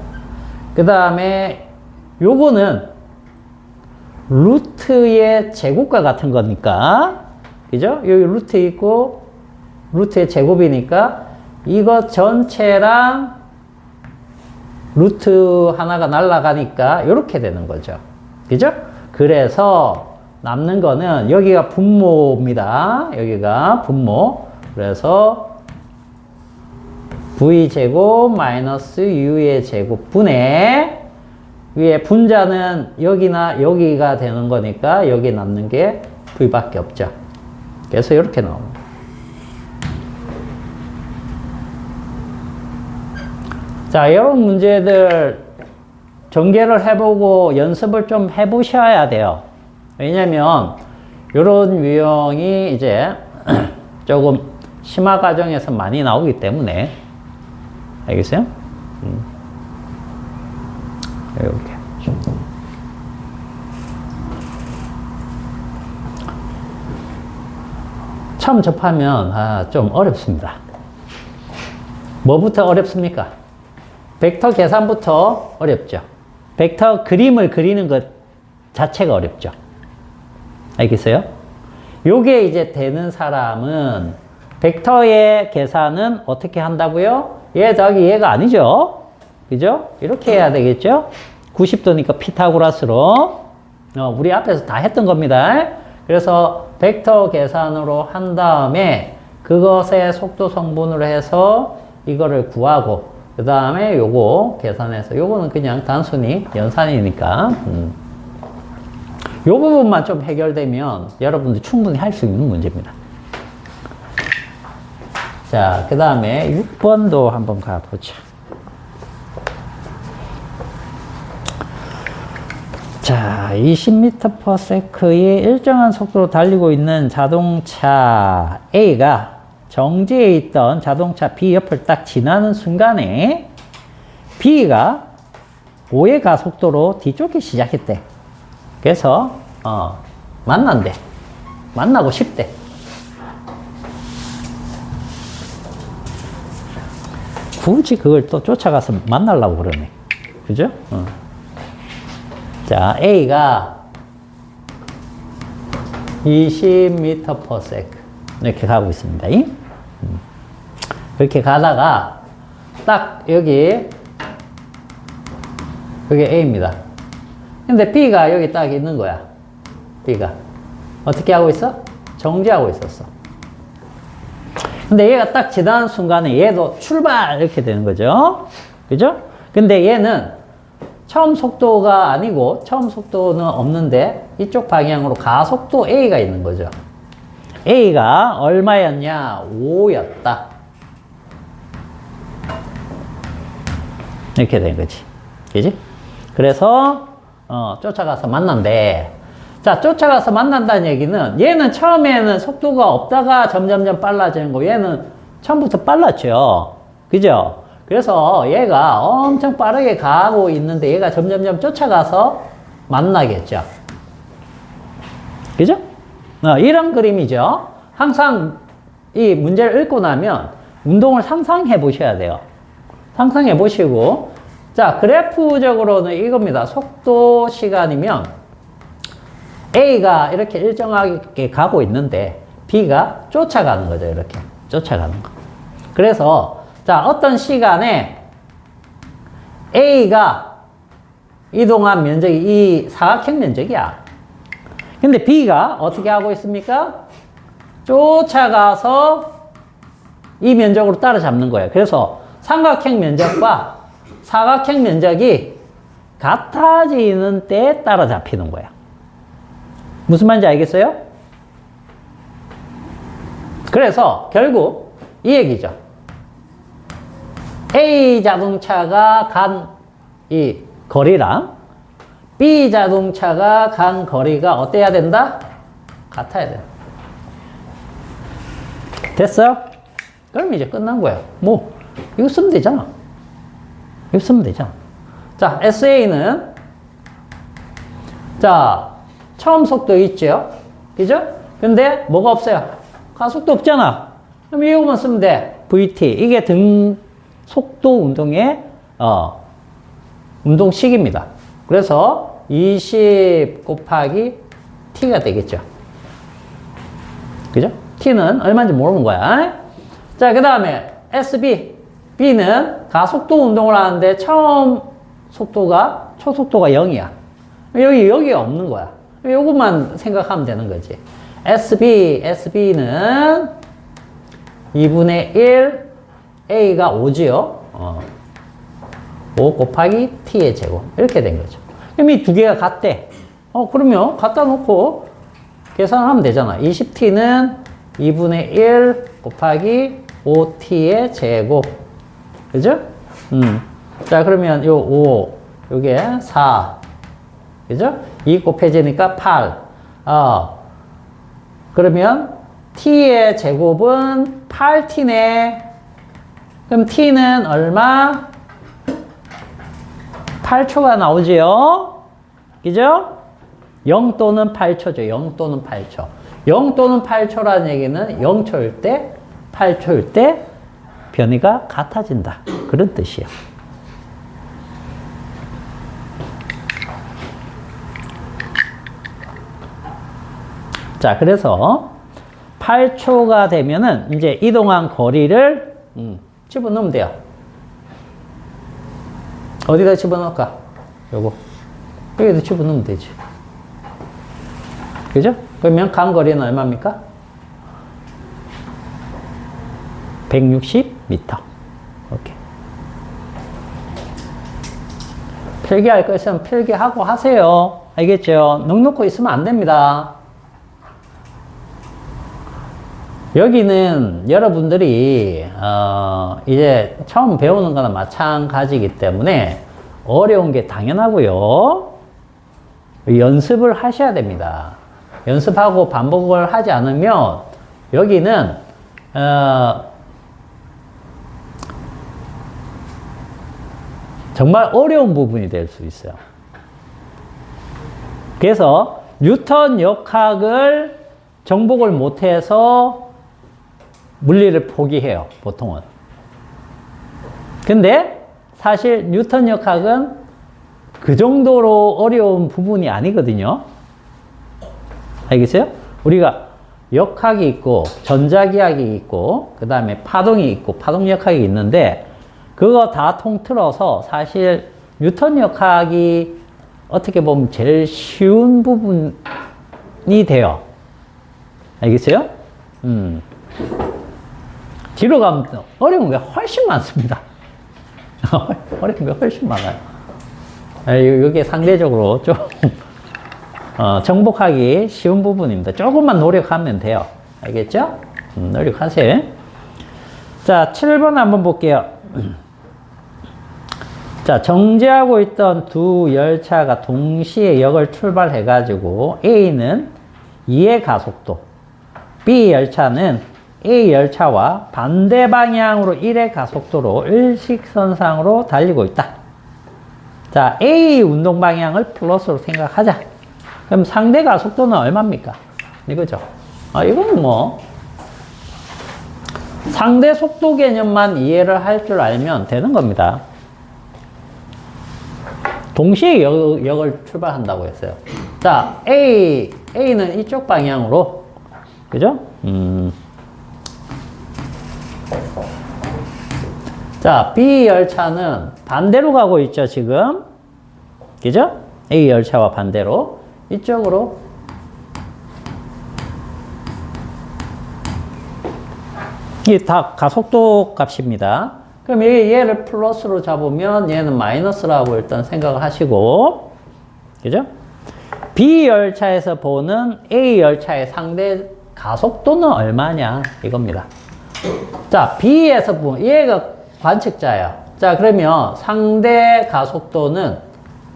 그 다음에 요거는 루트의 제곱과 같은 거니까. 그죠? 여기 루트 있고 루트의 제곱이니까 이거 전체랑 루트 하나가 날라가니까 이렇게 되는 거죠. 그죠? 그래서 남는 거는 여기가 분모입니다. 여기가 분모. 그래서 V제곱 마이너스 U의 제곱분의 위에 분자는 여기나 여기가 되는 거니까 여기 남는 게 V밖에 없죠. 그래서 이렇게 나옵니다. 자, 이런 문제들 전개를 해보고 연습을 좀 해보셔야 돼요. 왜냐면 이런 유형이 이제 조금 심화 과정에서 많이 나오기 때문에. 알겠어요? 이렇게. 처음 접하면 좀 어렵습니다. 뭐부터 어렵습니까? 벡터 계산부터 어렵죠. 벡터 그림을 그리는 것 자체가 어렵죠. 알겠어요? 요게 이제 되는 사람은 벡터의 계산은 어떻게 한다고요? 얘 더하기 얘가 아니죠. 그죠? 이렇게 해야 되겠죠? 90도니까 피타고라스로. 우리 앞에서 다 했던 겁니다. 그래서 벡터 계산으로 한 다음에 그것의 속도 성분으로 해서 이거를 구하고 그 다음에 요거 계산해서 요거는 그냥 단순히 연산이니까 요 부분만 좀 해결되면 여러분들 충분히 할 수 있는 문제입니다. 자, 그 다음에 6번도 한번 가보자. 자, 20m/s의 일정한 속도로 달리고 있는 자동차 A가 정지해 있던 자동차 B 옆을 딱 지나는 순간에 B가 5의 가속도로 뒤쫓기 시작했대. 그래서 만난대. 만나고 싶대. 굳이 그걸 또 쫓아가서 만나려고 그러네. 그죠? 자, A가 20m/s 이렇게 가고 있습니다. 이렇게 가다가 딱 여기 A입니다. 근데 B가 여기 딱 있는 거야. B가 어떻게 하고 있어? 정지하고 있었어. 근데 얘가 딱 지나는 순간에 얘도 출발 이렇게 되는 거죠. 그죠? 근데 얘는 처음 속도가 아니고 처음 속도는 없는데 이쪽 방향으로 가속도 A가 있는 거죠. A가 얼마였냐? 5였다. 이렇게 된 거지. 그지? 그래서 쫓아가서 만난대. 자, 쫓아가서 만난다는 얘기는 얘는 처음에는 속도가 없다가 점점점 빨라지는 거, 얘는 처음부터 빨랐죠. 그죠? 그래서 얘가 엄청 빠르게 가고 있는데 얘가 점점점 쫓아가서 만나겠죠. 그죠? 이런 그림이죠. 항상 이 문제를 읽고 나면 운동을 상상해 보셔야 돼요. 상상해 보시고, 자, 그래프적으로는 이겁니다. 속도 시간이면 A가 이렇게 일정하게 가고 있는데 B가 쫓아가는 거죠. 이렇게 쫓아가는 거. 그래서 자, 어떤 시간에 A가 이동한 면적이 이 사각형 면적이야. 근데 B가 어떻게 하고 있습니까? 쫓아가서 이 면적으로 따라잡는 거예요. 그래서 삼각형 면적과 사각형 면적이 같아지는 때 따라잡히는 거야. 무슨 말인지 알겠어요? 그래서 결국 이 얘기죠. A 자동차가 간 이 거리랑 B 자동차가 간 거리가 어때야 된다? 같아야 돼. 됐어요? 그럼 이제 끝난 거야. 뭐, 이거 쓰면 되잖아. 이거 쓰면 되잖아. 자, SA는, 자, 처음 속도 있죠? 그죠? 근데 뭐가 없어요? 가속도 없잖아. 그럼 이거만 쓰면 돼. VT. 이게 등 속도 운동의, 운동식입니다. 그래서 20 곱하기 T가 되겠죠. 그죠? T는 얼마인지 모르는 거야. 자, 그 다음에 SB. B는 가속도 운동을 하는데 처음 속도가, 초속도가 0이야. 여기가 없는 거야. 요것만 생각하면 되는 거지. SB는 2분의 1, A가 5지요. 5 곱하기 T의 제곱. 이렇게 된 거죠. 그럼 이 두 개가 같대. 그러면 갖다 놓고 계산하면 되잖아. 20T는 2분의 1 곱하기 5T의 제곱. 그죠? 자, 그러면 요 5, 요게 4. 그죠? 2 곱해지니까 8. 그러면 T의 제곱은 8T네. 그럼 T는 얼마? 8초가 나오지요? 그죠? 0 또는 8초죠. 0 또는 8초. 0 또는 8초라는 얘기는 0초일 때, 8초일 때 변이가 같아진다. 그런 뜻이에요. 자, 그래서 8초가 되면은 이제 이동한 거리를 집어넣으면 돼요. 어디다 집어넣을까? 요거. 여기다 집어넣으면 되지. 그죠? 그러면 간 거리는 얼마입니까? 160m. 이렇게. 필기할 거 있으면 필기하고 하세요. 알겠죠? 넉넉히 있으면 안 됩니다. 여기는 여러분들이 이제 처음 배우는 거나 마찬가지이기 때문에 어려운 게 당연하고요. 연습을 하셔야 됩니다. 연습하고 반복을 하지 않으면 여기는 정말 어려운 부분이 될 수 있어요. 그래서 뉴턴 역학을 정복을 못해서 물리를 포기해요, 보통은. 근데 사실 뉴턴 역학은 그 정도로 어려운 부분이 아니거든요. 알겠어요? 우리가 역학이 있고 전자기학이 있고 그 다음에 파동이 있고 파동 역학이 있는데 그거 다 통틀어서 사실 뉴턴 역학이 어떻게 보면 제일 쉬운 부분이 돼요. 알겠어요? 뒤로 가면 어려운 게 훨씬 많습니다. 어려운 게 훨씬 많아요. 이게 상대적으로 좀 정복하기 쉬운 부분입니다. 조금만 노력하면 돼요. 알겠죠? 노력하세요. 자, 7번 한번 볼게요. 자, 정지하고 있던 두 열차가 동시에 역을 출발해가지고 A는 2의 가속도, B 열차는 A 열차와 반대 방향으로 1의 가속도로 일직선상으로 달리고 있다. 자, A 운동 방향을 플러스로 생각하자. 그럼 상대 가속도는 얼마입니까? 이거죠. 이건 뭐 상대 속도 개념만 이해를 할 줄 알면 되는 겁니다. 동시에 역을 출발한다고 했어요. 자, A는 이쪽 방향으로, 그죠? 자, B 열차는 반대로 가고 있죠, 지금. 그죠? A 열차와 반대로. 이쪽으로. 이게 다 가속도 값입니다. 그럼 얘를 플러스로 잡으면 얘는 마이너스라고 일단 생각을 하시고. 그죠? B 열차에서 보는 A 열차의 상대 가속도는 얼마냐? 이겁니다. 자, B에서 보면 얘가 관측자예요. 자, 그러면 상대 가속도는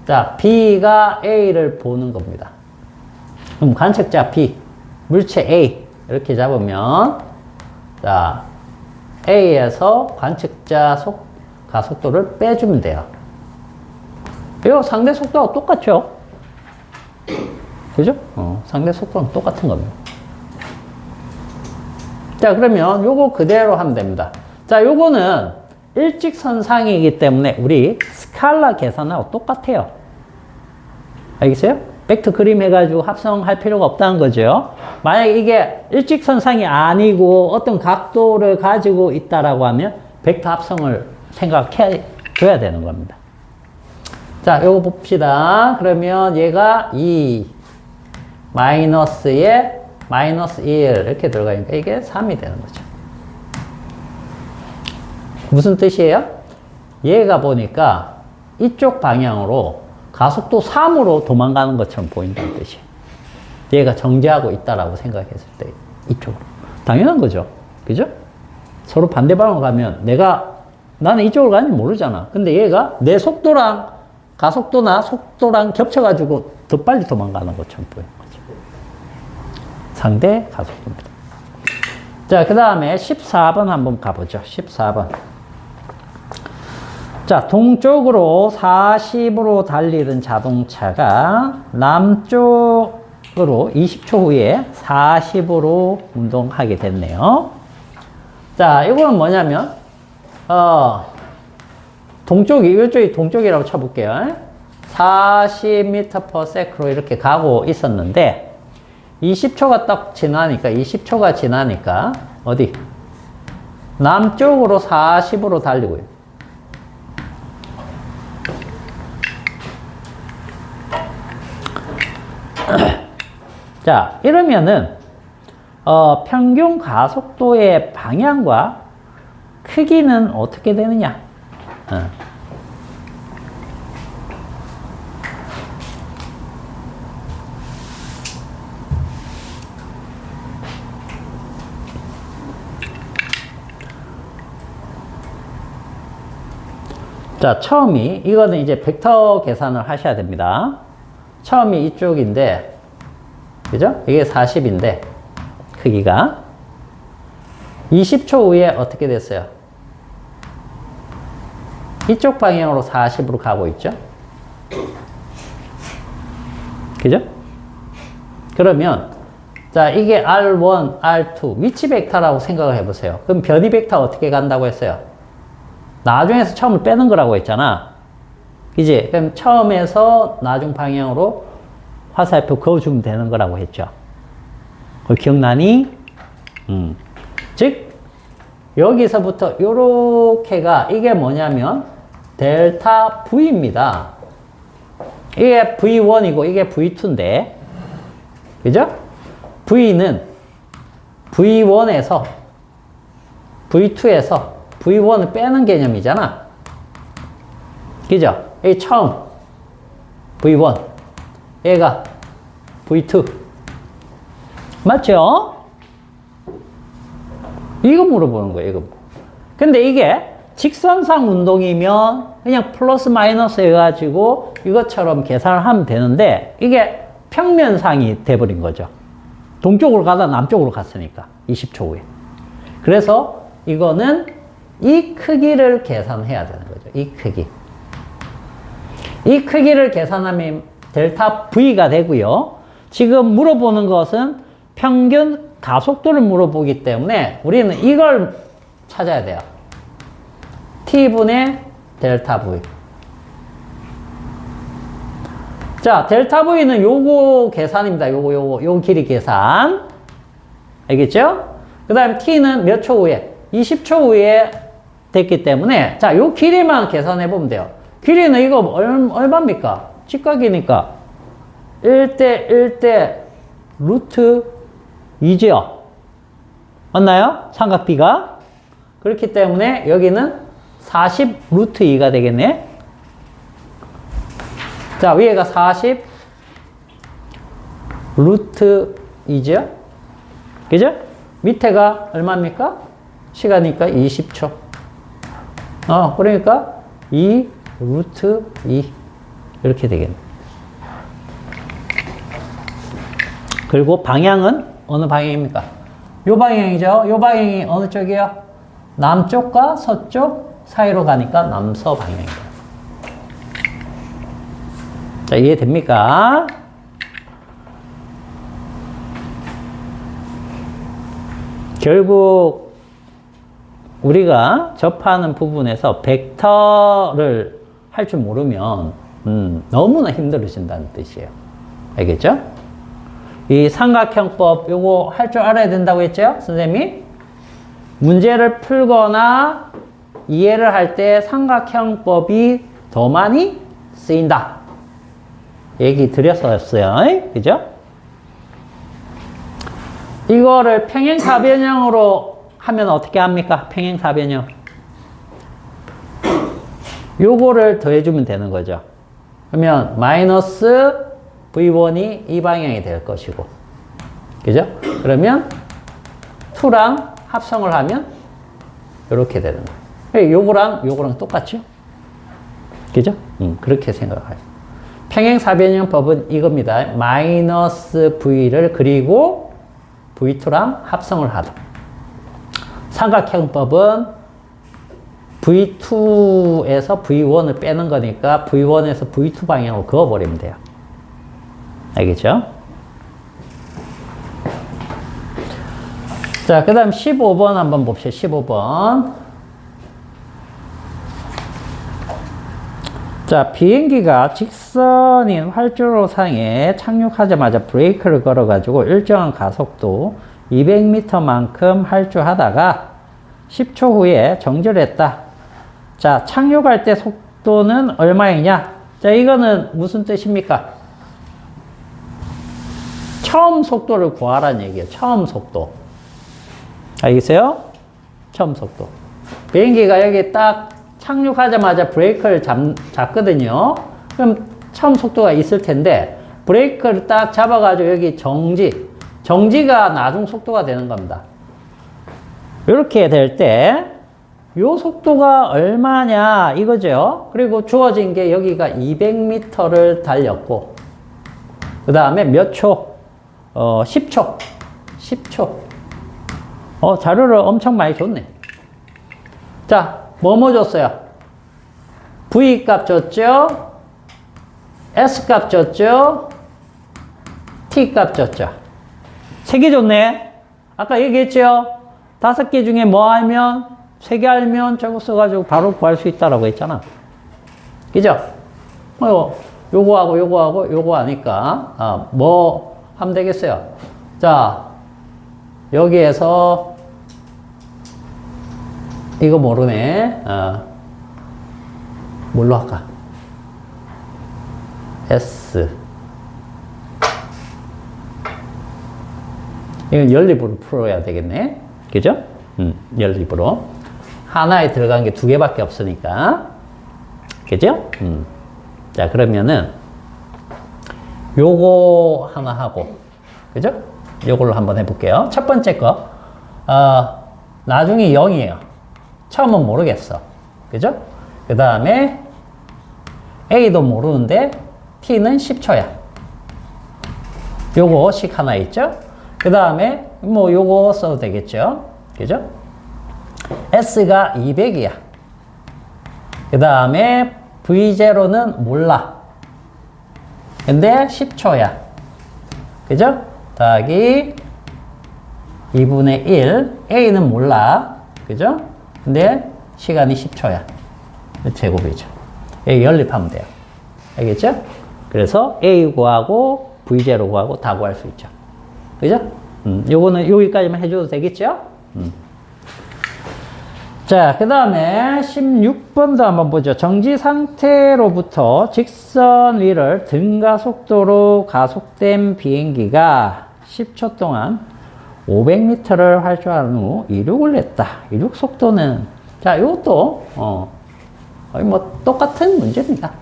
자, B가 A를 보는 겁니다. 그럼 관측자 B, 물체 A 이렇게 잡으면 자, A에서 관측자 가속도를 빼주면 돼요. 이거 상대 속도하고 똑같죠? 그죠? 상대 속도는 똑같은 겁니다. 자, 그러면 요거 그대로 하면 됩니다. 자, 요거는 일직선상이기 때문에 우리 스칼라 계산하고 똑같아요. 알겠어요? 벡터 그림 해가지고 합성할 필요가 없다는 거죠. 만약에 이게 일직선상이 아니고 어떤 각도를 가지고 있다라고 하면 벡터 합성을 생각해 줘야 되는 겁니다. 자, 요거 봅시다. 그러면 얘가 2 마이너스에 마이너스 1 이렇게 들어가니까 이게 3이 되는 거죠. 무슨 뜻이에요? 얘가 보니까 이쪽 방향으로 가속도 3으로 도망가는 것처럼 보인다는 뜻이에요. 얘가 정지하고 있다라고 생각했을 때 이쪽으로. 당연한 거죠. 그죠? 서로 반대 방향으로 가면 나는 이쪽으로 가는지 모르잖아. 근데 얘가 내 속도랑 가속도나 속도랑 겹쳐가지고 더 빨리 도망가는 것처럼 보이는 거죠. 상대 가속도입니다. 자, 그 다음에 14번 한번 가보죠. 14번. 자, 동쪽으로 40으로 달리던 자동차가 남쪽으로 20초 후에 40으로 운동하게 됐네요. 자, 이거는 뭐냐면, 이쪽이 동쪽이라고 쳐볼게요. 40m/s로 이렇게 가고 있었는데, 20초가 지나니까, 어디? 남쪽으로 40으로 달리고 있어요. 자, 이러면은, 평균 가속도의 방향과 크기는 어떻게 되느냐? 자, 이거는 이제 벡터 계산을 하셔야 됩니다. 처음이 이쪽인데, 그죠? 이게 40인데, 크기가. 20초 후에 어떻게 됐어요? 이쪽 방향으로 40으로 가고 있죠? 그죠? 그러면, 자, 이게 R1, R2, 위치 벡터라고 생각을 해보세요. 그럼 변이 벡터 어떻게 간다고 했어요? 나중에서 처음을 빼는 거라고 했잖아. 그지? 그럼 처음에서 나중 방향으로 화살표 그어주면 되는 거라고 했죠. 그거 기억나니? 즉, 여기서부터 요렇게가 이게 뭐냐면 델타 V입니다. 이게 V1이고 이게 V2인데, 그죠? V는 V1에서 V2에서 V1을 빼는 개념이잖아. 그죠? 이 처음 V1, 얘가 V2. 맞죠? 이거 물어보는 거예요, 이거. 근데 이게 직선상 운동이면 그냥 플러스 마이너스 해가지고 이것처럼 계산을 하면 되는데 이게 평면상이 돼버린 거죠. 동쪽으로 가다 남쪽으로 갔으니까 20초 후에. 그래서 이거는 이 크기를 계산해야 되는 거죠. 이 크기. 이 크기를 계산하면 델타 V가 되고요. 지금 물어보는 것은 평균 가속도를 물어보기 때문에 우리는 이걸 찾아야 돼요. T분의 델타 V. 자, 델타 V는 요거 계산입니다. 요 길이 계산. 알겠죠? 그 다음에 T는 몇 초 후에? 20초 후에 됐기 때문에, 자, 요 길이만 계산해 보면 돼요. 길이는 이거 얼마입니까? 직각이니까 1대 1대 루트 2죠. 맞나요? 삼각비가. 그렇기 때문에 여기는 40 루트 2가 되겠네. 자, 위에가 40 루트 2죠. 그죠? 밑에가 얼마입니까? 시간이니까 20초. 그러니까 2 루트 2 이렇게 되겠네. 그리고 방향은 어느 방향입니까? 요 방향이죠. 요 방향이 어느 쪽이요? 남쪽과 서쪽 사이로 가니까 남서 방향이에요. 자, 이해됩니까? 결국 우리가 접하는 부분에서 벡터를 할 줄 모르면 너무나 힘들어진다는 뜻이에요. 알겠죠? 이 삼각형법 요거 할 줄 알아야 된다고 했죠? 선생님이 문제를 풀거나 이해를 할 때 삼각형법이 더 많이 쓰인다. 얘기 드렸었어요. 그죠? 이거를 평행사변형으로 하면 어떻게 합니까? 평행사변형. 요거를 더해주면 되는 거죠. 그러면 마이너스 V1이 이 방향이 될 것이고. 그죠? 그러면 2랑 합성을 하면 이렇게 되는 거예요. 요거랑 똑같죠? 그죠? 그렇게 생각하세요. 평행사변형법은 이겁니다. 마이너스 V를 그리고 V2랑 합성을 하다. 삼각형법은 V2에서 V1을 빼는 거니까 V1에서 V2 방향으로 그어버리면 돼요. 알겠죠? 자, 그 다음 15번 한번 봅시다. 15번. 자, 비행기가 직선인 활주로상에 착륙하자마자 브레이크를 걸어가지고 일정한 가속도 200m만큼 활주하다가 10초 후에 정지를 했다. 자, 착륙할 때 속도는 얼마이냐? 자, 이거는 무슨 뜻입니까? 처음 속도를 구하라는 얘기예요. 처음 속도. 알겠어요? 처음 속도. 비행기가 여기 딱 착륙하자마자 브레이크를 잡거든요. 그럼 처음 속도가 있을 텐데 브레이크를 딱 잡아가지고 여기 정지. 정지가 나중 속도가 되는 겁니다. 이렇게 될 때 요 속도가 얼마냐 이거죠. 그리고 주어진 게 여기가 200m를 달렸고 그 다음에 몇 초? 10초. 10초. 자료를 엄청 많이 줬네. 자, 뭐 줬어요? V 값 줬죠? S 값 줬죠? T 값 줬죠? 3개 줬네. 아까 얘기했죠? 5개 중에 뭐 알면? 3개 알면 저거 써가지고 바로 구할 수 있다라고 했잖아. 그죠? 요거 하니까, 뭐 하면 되겠어요? 자, 여기에서, 이거 모르네. 뭘로 할까? S. 이건 연립으로 풀어야 되겠네. 그죠? 연립으로. 하나에 들어간 게 2개밖에 없으니까. 그죠? 자, 그러면은, 요거 하나 하고, 그죠? 요걸로 한번 해볼게요. 첫 번째 거, 나중에 0이에요. 처음은 모르겠어. 그죠? 그 다음에, A도 모르는데, T는 10초야. 요거 식 하나 있죠? 그 다음에, 뭐, 요거 써도 되겠죠? 그죠? S가 200이야. 그 다음에 V0는 몰라. 근데 10초야. 그죠? 더하기 2분의 1. A는 몰라. 그죠? 근데 시간이 10초야. 제곱이죠. A 연립하면 돼요. 알겠죠? 그래서 A 구하고 V0 구하고 다 구할 수 있죠. 그죠? 요거는 여기까지만 해줘도 되겠죠? 자, 그 다음에 16번도 한번 보죠. 정지 상태로부터 직선 위를 등가속도로 가속된 비행기가 10초 동안 500m를 활주한 후 이륙을 했다. 이륙 속도는, 자, 이것도, 거의 뭐 똑같은 문제입니다.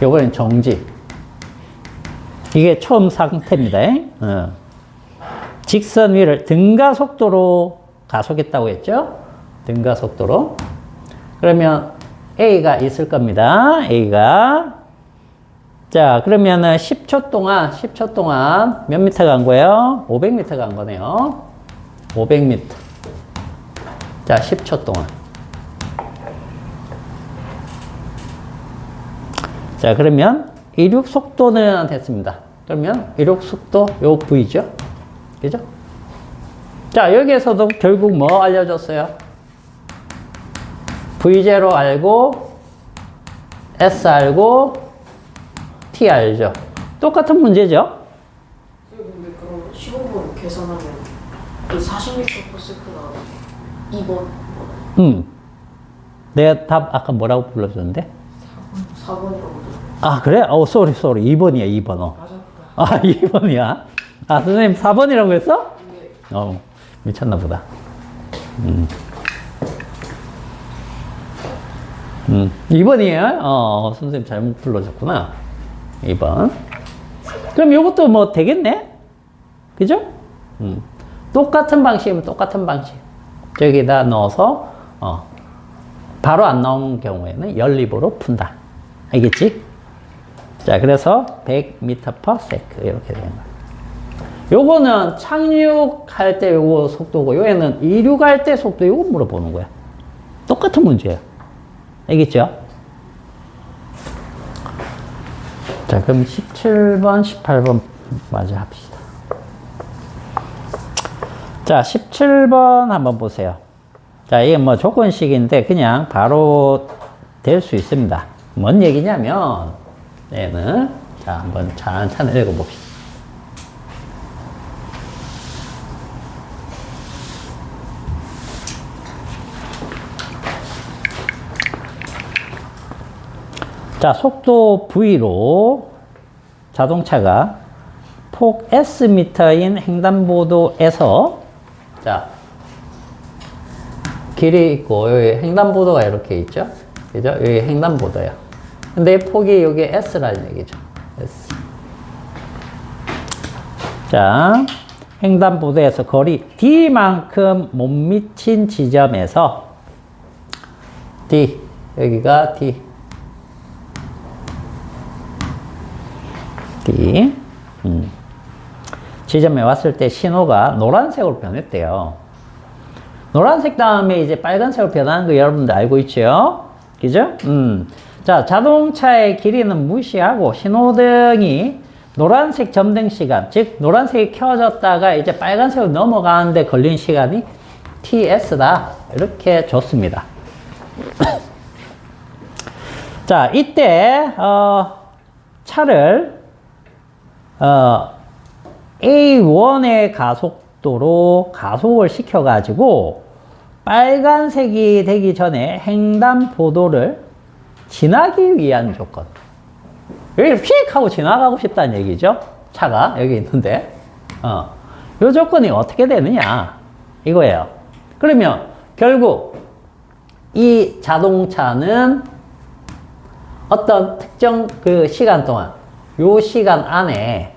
요거는 정지. 이게 처음 상태입니다. 직선 위를 등가 속도로 가속했다고 했죠? 등가 속도로. 그러면 A가 있을 겁니다. A가. 자, 그러면은 10초 동안 몇 미터 간 거예요? 500m 간 거네요. 500m. 자, 10초 동안. 자, 그러면 이륙 속도는 됐습니다. 그러면 이륙 속도 요 V죠? 그죠? 자, 여기에서도 결국 뭐 알려줬어요? V0 알고, S 알고, T 알죠? 똑같은 문제죠? 근데 그럼 15분 계산하면 그 40m/s가 2번 내가 답 아까 뭐라고 불러줬는데? 4번이라고. 아, 그래? 쏘리. 2번이야, 2번. 맞았다. 아, 2번이야? 아, 선생님 4번이라고 했어? 네. 미쳤나 보다. 2번이에요? 선생님 잘못 불러줬구나. 2번. 그럼 이것도 뭐 되겠네? 그죠? 똑같은 방식이면 똑같은 방식. 저기다 넣어서, 바로 안 나오는 경우에는 연립으로 푼다. 알겠지? 자, 그래서 100m/s 이렇게 되는 거야. 요거는 착륙할 때 요거 속도고, 요에는 이륙할 때 속도 요거 물어보는 거야. 똑같은 문제예요. 알겠죠? 자, 그럼 17번, 18번 마저 합시다. 자, 17번 한번 보세요. 자, 이게 뭐 조건식인데 그냥 바로 될 수 있습니다. 뭔 얘기냐면, 얘는, 자, 한번 찬찬히 읽어봅시다. 자, 속도 V로 자동차가 폭 S미터인 횡단보도에서, 자, 길이 있고, 여기 횡단보도가 이렇게 있죠? 그죠? 여기 횡단보도야. 근데 폭이 여기 S라는 얘기죠. S. 자, 횡단보도에서 거리 D만큼 못 미친 지점에서, D, 여기가 D. D. 지점에 왔을 때 신호가 노란색으로 변했대요. 노란색 다음에 이제 빨간색으로 변하는 거 여러분들 알고 있죠? 그죠? 자, 자동차의 길이는 무시하고 신호등이 노란색 점등 시간, 즉 노란색이 켜졌다가 이제 빨간색으로 넘어가는데 걸린 시간이 TS다. 이렇게 줬습니다. 자, 이때 차를 A1의 가속도로 가속을 시켜가지고 빨간색이 되기 전에 횡단보도를 지나기 위한 조건. 여기를 휙 하고 지나가고 싶다는 얘기죠. 차가 여기 있는데. 이 조건이 어떻게 되느냐. 이거예요. 그러면 결국 이 자동차는 어떤 특정 그 시간 동안 요 시간 안에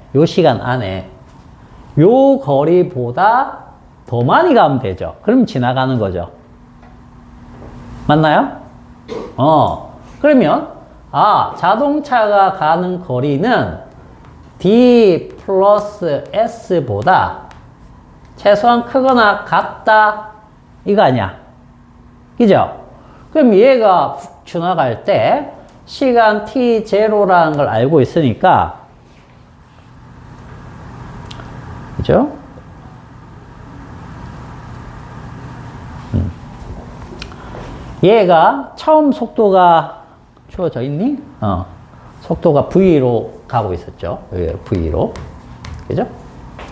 요 거리보다 더 많이 가면 되죠. 그럼 지나가는 거죠. 맞나요? 그러면 자동차가 가는 거리는 D 플러스 S보다 최소한 크거나 같다 이거 아니야. 그죠? 그럼 얘가 훅 지나갈 때 시간 t0라는 걸 알고 있으니까, 그죠? 얘가 처음 속도가 주어져 있니? 속도가 V로 가고 있었죠. V로. 그죠?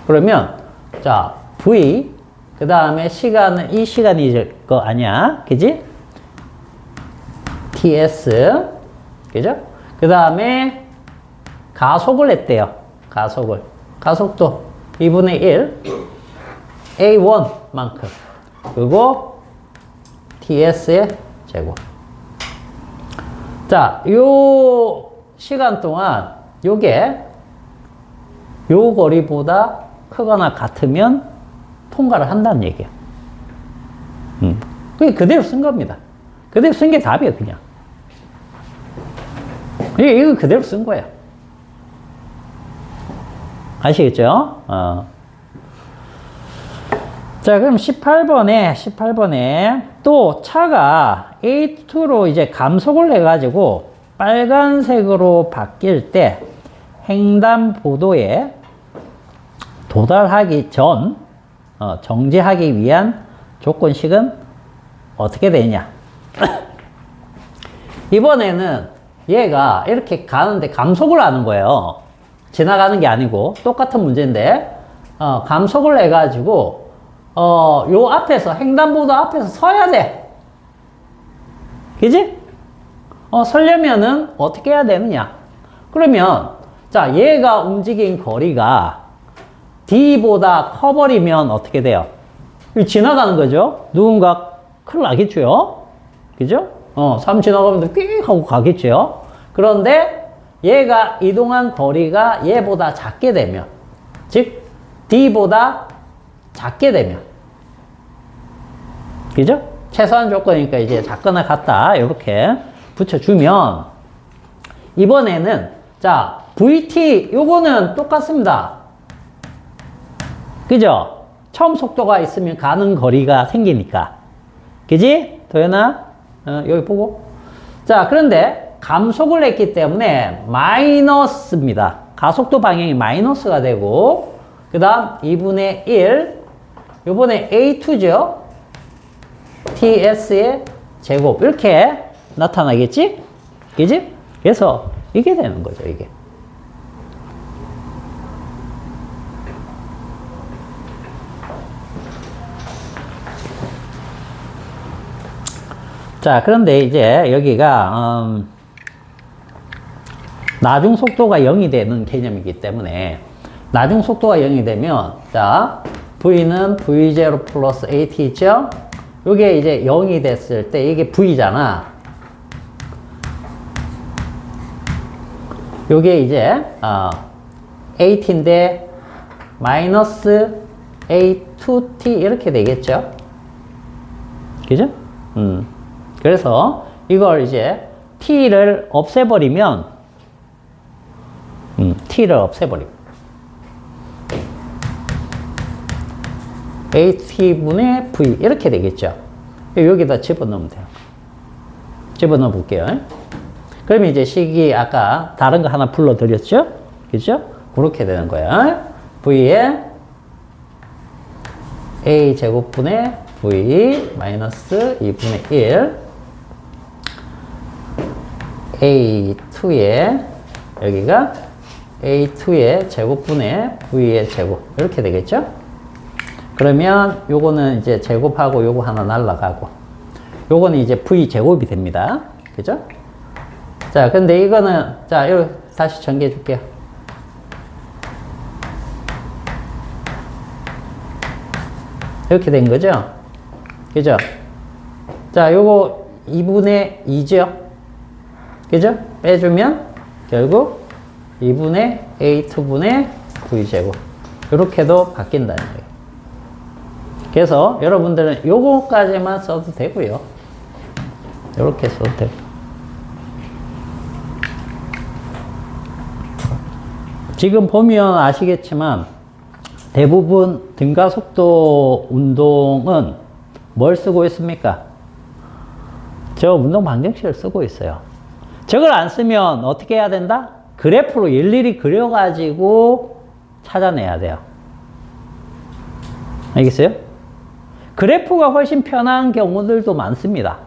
그러면, 자, V, 그 다음에 시간은 이 시간이 거 아니야. 그지? TS. 그죠? 그 다음에 가속을 했대요. 가속도 2분의 1 A1만큼. 그리고 TS의 제곱. 자, 요 시간 동안 요게 요 거리보다 크거나 같으면 통과를 한다는 얘기예요. 그게 그대로 쓴 겁니다. 그대로 쓴 게 답이에요, 그냥. 이거 그대로 쓴 거예요. 아시겠죠? 자, 그럼 18번에 또 차가 A2로 이제 감속을 해가지고 빨간색으로 바뀔 때 횡단보도에 도달하기 전 정지하기 위한 조건식은 어떻게 되냐? 이번에는 얘가 이렇게 가는데 감속을 하는 거예요. 지나가는 게 아니고 똑같은 문제인데 감속을 해가지고 요 앞에서 횡단보도 앞에서 서야 돼. 그지? 서려면은 어떻게 해야 되느냐? 그러면 자, 얘가 움직인 거리가 D보다 커버리면 어떻게 돼요? 지나가는 거죠. 누군가 큰일 나겠죠. 그죠? 3 지나가면 휙 하고 가겠죠. 그런데 얘가 이동한 거리가 얘보다 작게 되면, 즉 D보다 작게 되면, 그죠? 최소한 조건이니까 이제 작거나 같다 이렇게 붙여주면, 이번에는 자 VT 요거는 똑같습니다. 그죠? 처음 속도가 있으면 가는 거리가 생기니까. 그지? 도현아? 여기 보고. 자, 그런데 감속을 했기 때문에 마이너스입니다. 가속도 방향이 마이너스가 되고, 그 다음 2분의 1, 요번에 A2죠? TS의 제곱. 이렇게 나타나겠지? 그지? 그래서 이게 되는 거죠, 이게. 자, 그런데 이제 여기가 나중 속도가 0이 되는 개념이기 때문에 나중 속도가 0이 되면 자, V는 V0 플러스 AT 있죠? 요게 이제 0이 됐을 때 이게 V잖아. 요게 이제 AT인데 마이너스 A2T 이렇게 되겠죠? 그죠? 그래서 이걸 이제 T를 없애버리면 T를 없애버리면 AT분의 V 이렇게 되겠죠. 여기다 집어넣으면 돼요. 집어넣어 볼게요. 그러면 이제 식이 아까 다른 거 하나 불러드렸죠? 그죠? 그렇게 되는 거야. V에 A제곱분의 V 마이너스 2분의 1 A2의 여기가 A2의 제곱분의 V의 제곱 이렇게 되겠죠? 그러면 요거는 이제 제곱하고 요거 하나 날라가고 요거는 이제 V 제곱이 됩니다. 그죠? 자, 근데 이거는 자, 요 다시 전개해 줄게요. 이렇게 된 거죠? 그죠? 자, 요거 2분의 2죠? 그죠? 빼주면 결국 2분의 A2분의 V제곱 이렇게도 바뀐다는 거예요. 그래서 여러분들은 요거까지만 써도 되고요. 이렇게 써도 되고. 지금 보면 아시겠지만 대부분 등가속도 운동은 뭘 쓰고 있습니까? 저 운동 방정식을 쓰고 있어요. 저걸 안 쓰면 어떻게 해야 된다? 그래프로 일일이 그려가지고 찾아내야 돼요. 알겠어요? 그래프가 훨씬 편한 경우들도 많습니다.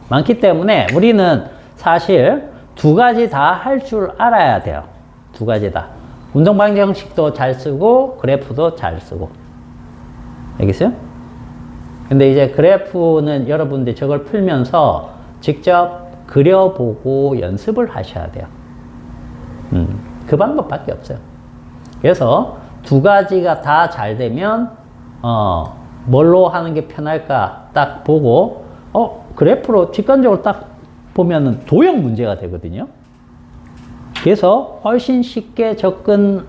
많기 때문에 우리는 사실 두 가지 다 할 줄 알아야 돼요. 두 가지 다. 운동 방정식도 잘 쓰고 그래프도 잘 쓰고. 알겠어요? 근데 이제 그래프는 여러분들이 저걸 풀면서 직접 그려보고 연습을 하셔야 돼요. 그 방법밖에 없어요. 그래서 두 가지가 다 잘 되면 뭘로 하는 게 편할까 딱 보고 그래프로 직관적으로 딱 보면은 도형 문제가 되거든요. 그래서 훨씬 쉽게 접근하는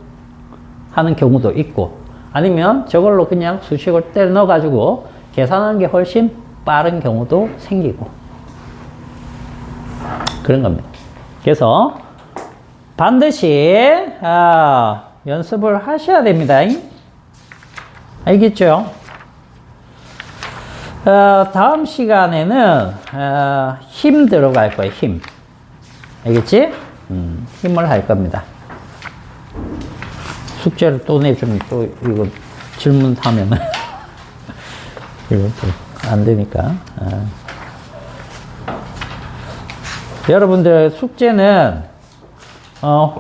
경우도 있고 아니면 저걸로 그냥 수식을 때려 넣어가지고 계산하는 게 훨씬 빠른 경우도 생기고 그런 겁니다. 그래서 반드시 연습을 하셔야 됩니다. 알겠죠? 다음 시간에는 힘 들어갈 거예요. 힘. 알겠지? 힘을 할 겁니다. 숙제를 또 내주면 또 이거 질문하면은 이거 또 안 되니까. 여러분들 숙제는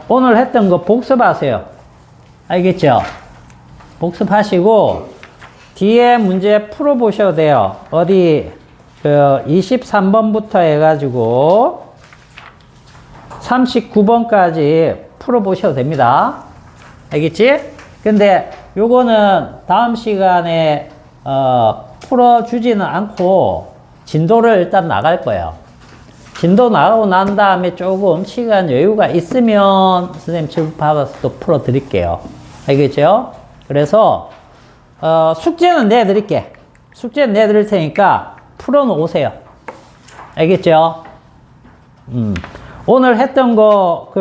오늘 했던 거 복습하세요. 알겠죠? 복습하시고 뒤에 문제 풀어보셔도 돼요. 어디 23번부터 해가지고 39번까지 풀어보셔도 됩니다. 알겠지? 근데 요거는 다음 시간에 풀어주지는 않고 진도를 일단 나갈 거예요. 진도 나가고 난 다음에 조금 시간 여유가 있으면 선생님 질문 받아서 또 풀어드릴게요. 알겠죠? 그래서 숙제는 내드릴게. 숙제는 내드릴 테니까 풀어놓으세요. 알겠죠? 오늘 했던 거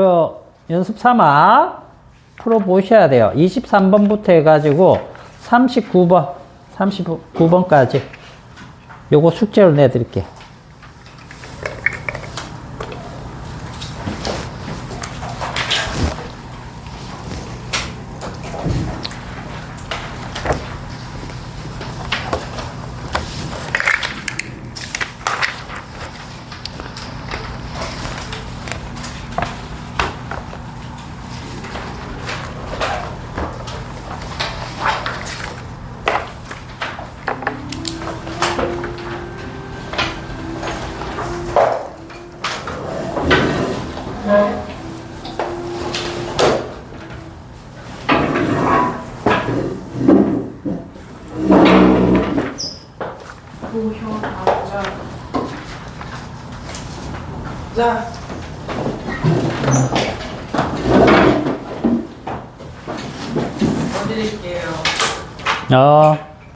연습 삼아 풀어보셔야 돼요. 23번부터 해가지고 39번까지 요거 숙제로 내드릴게. 자. 드릴게요.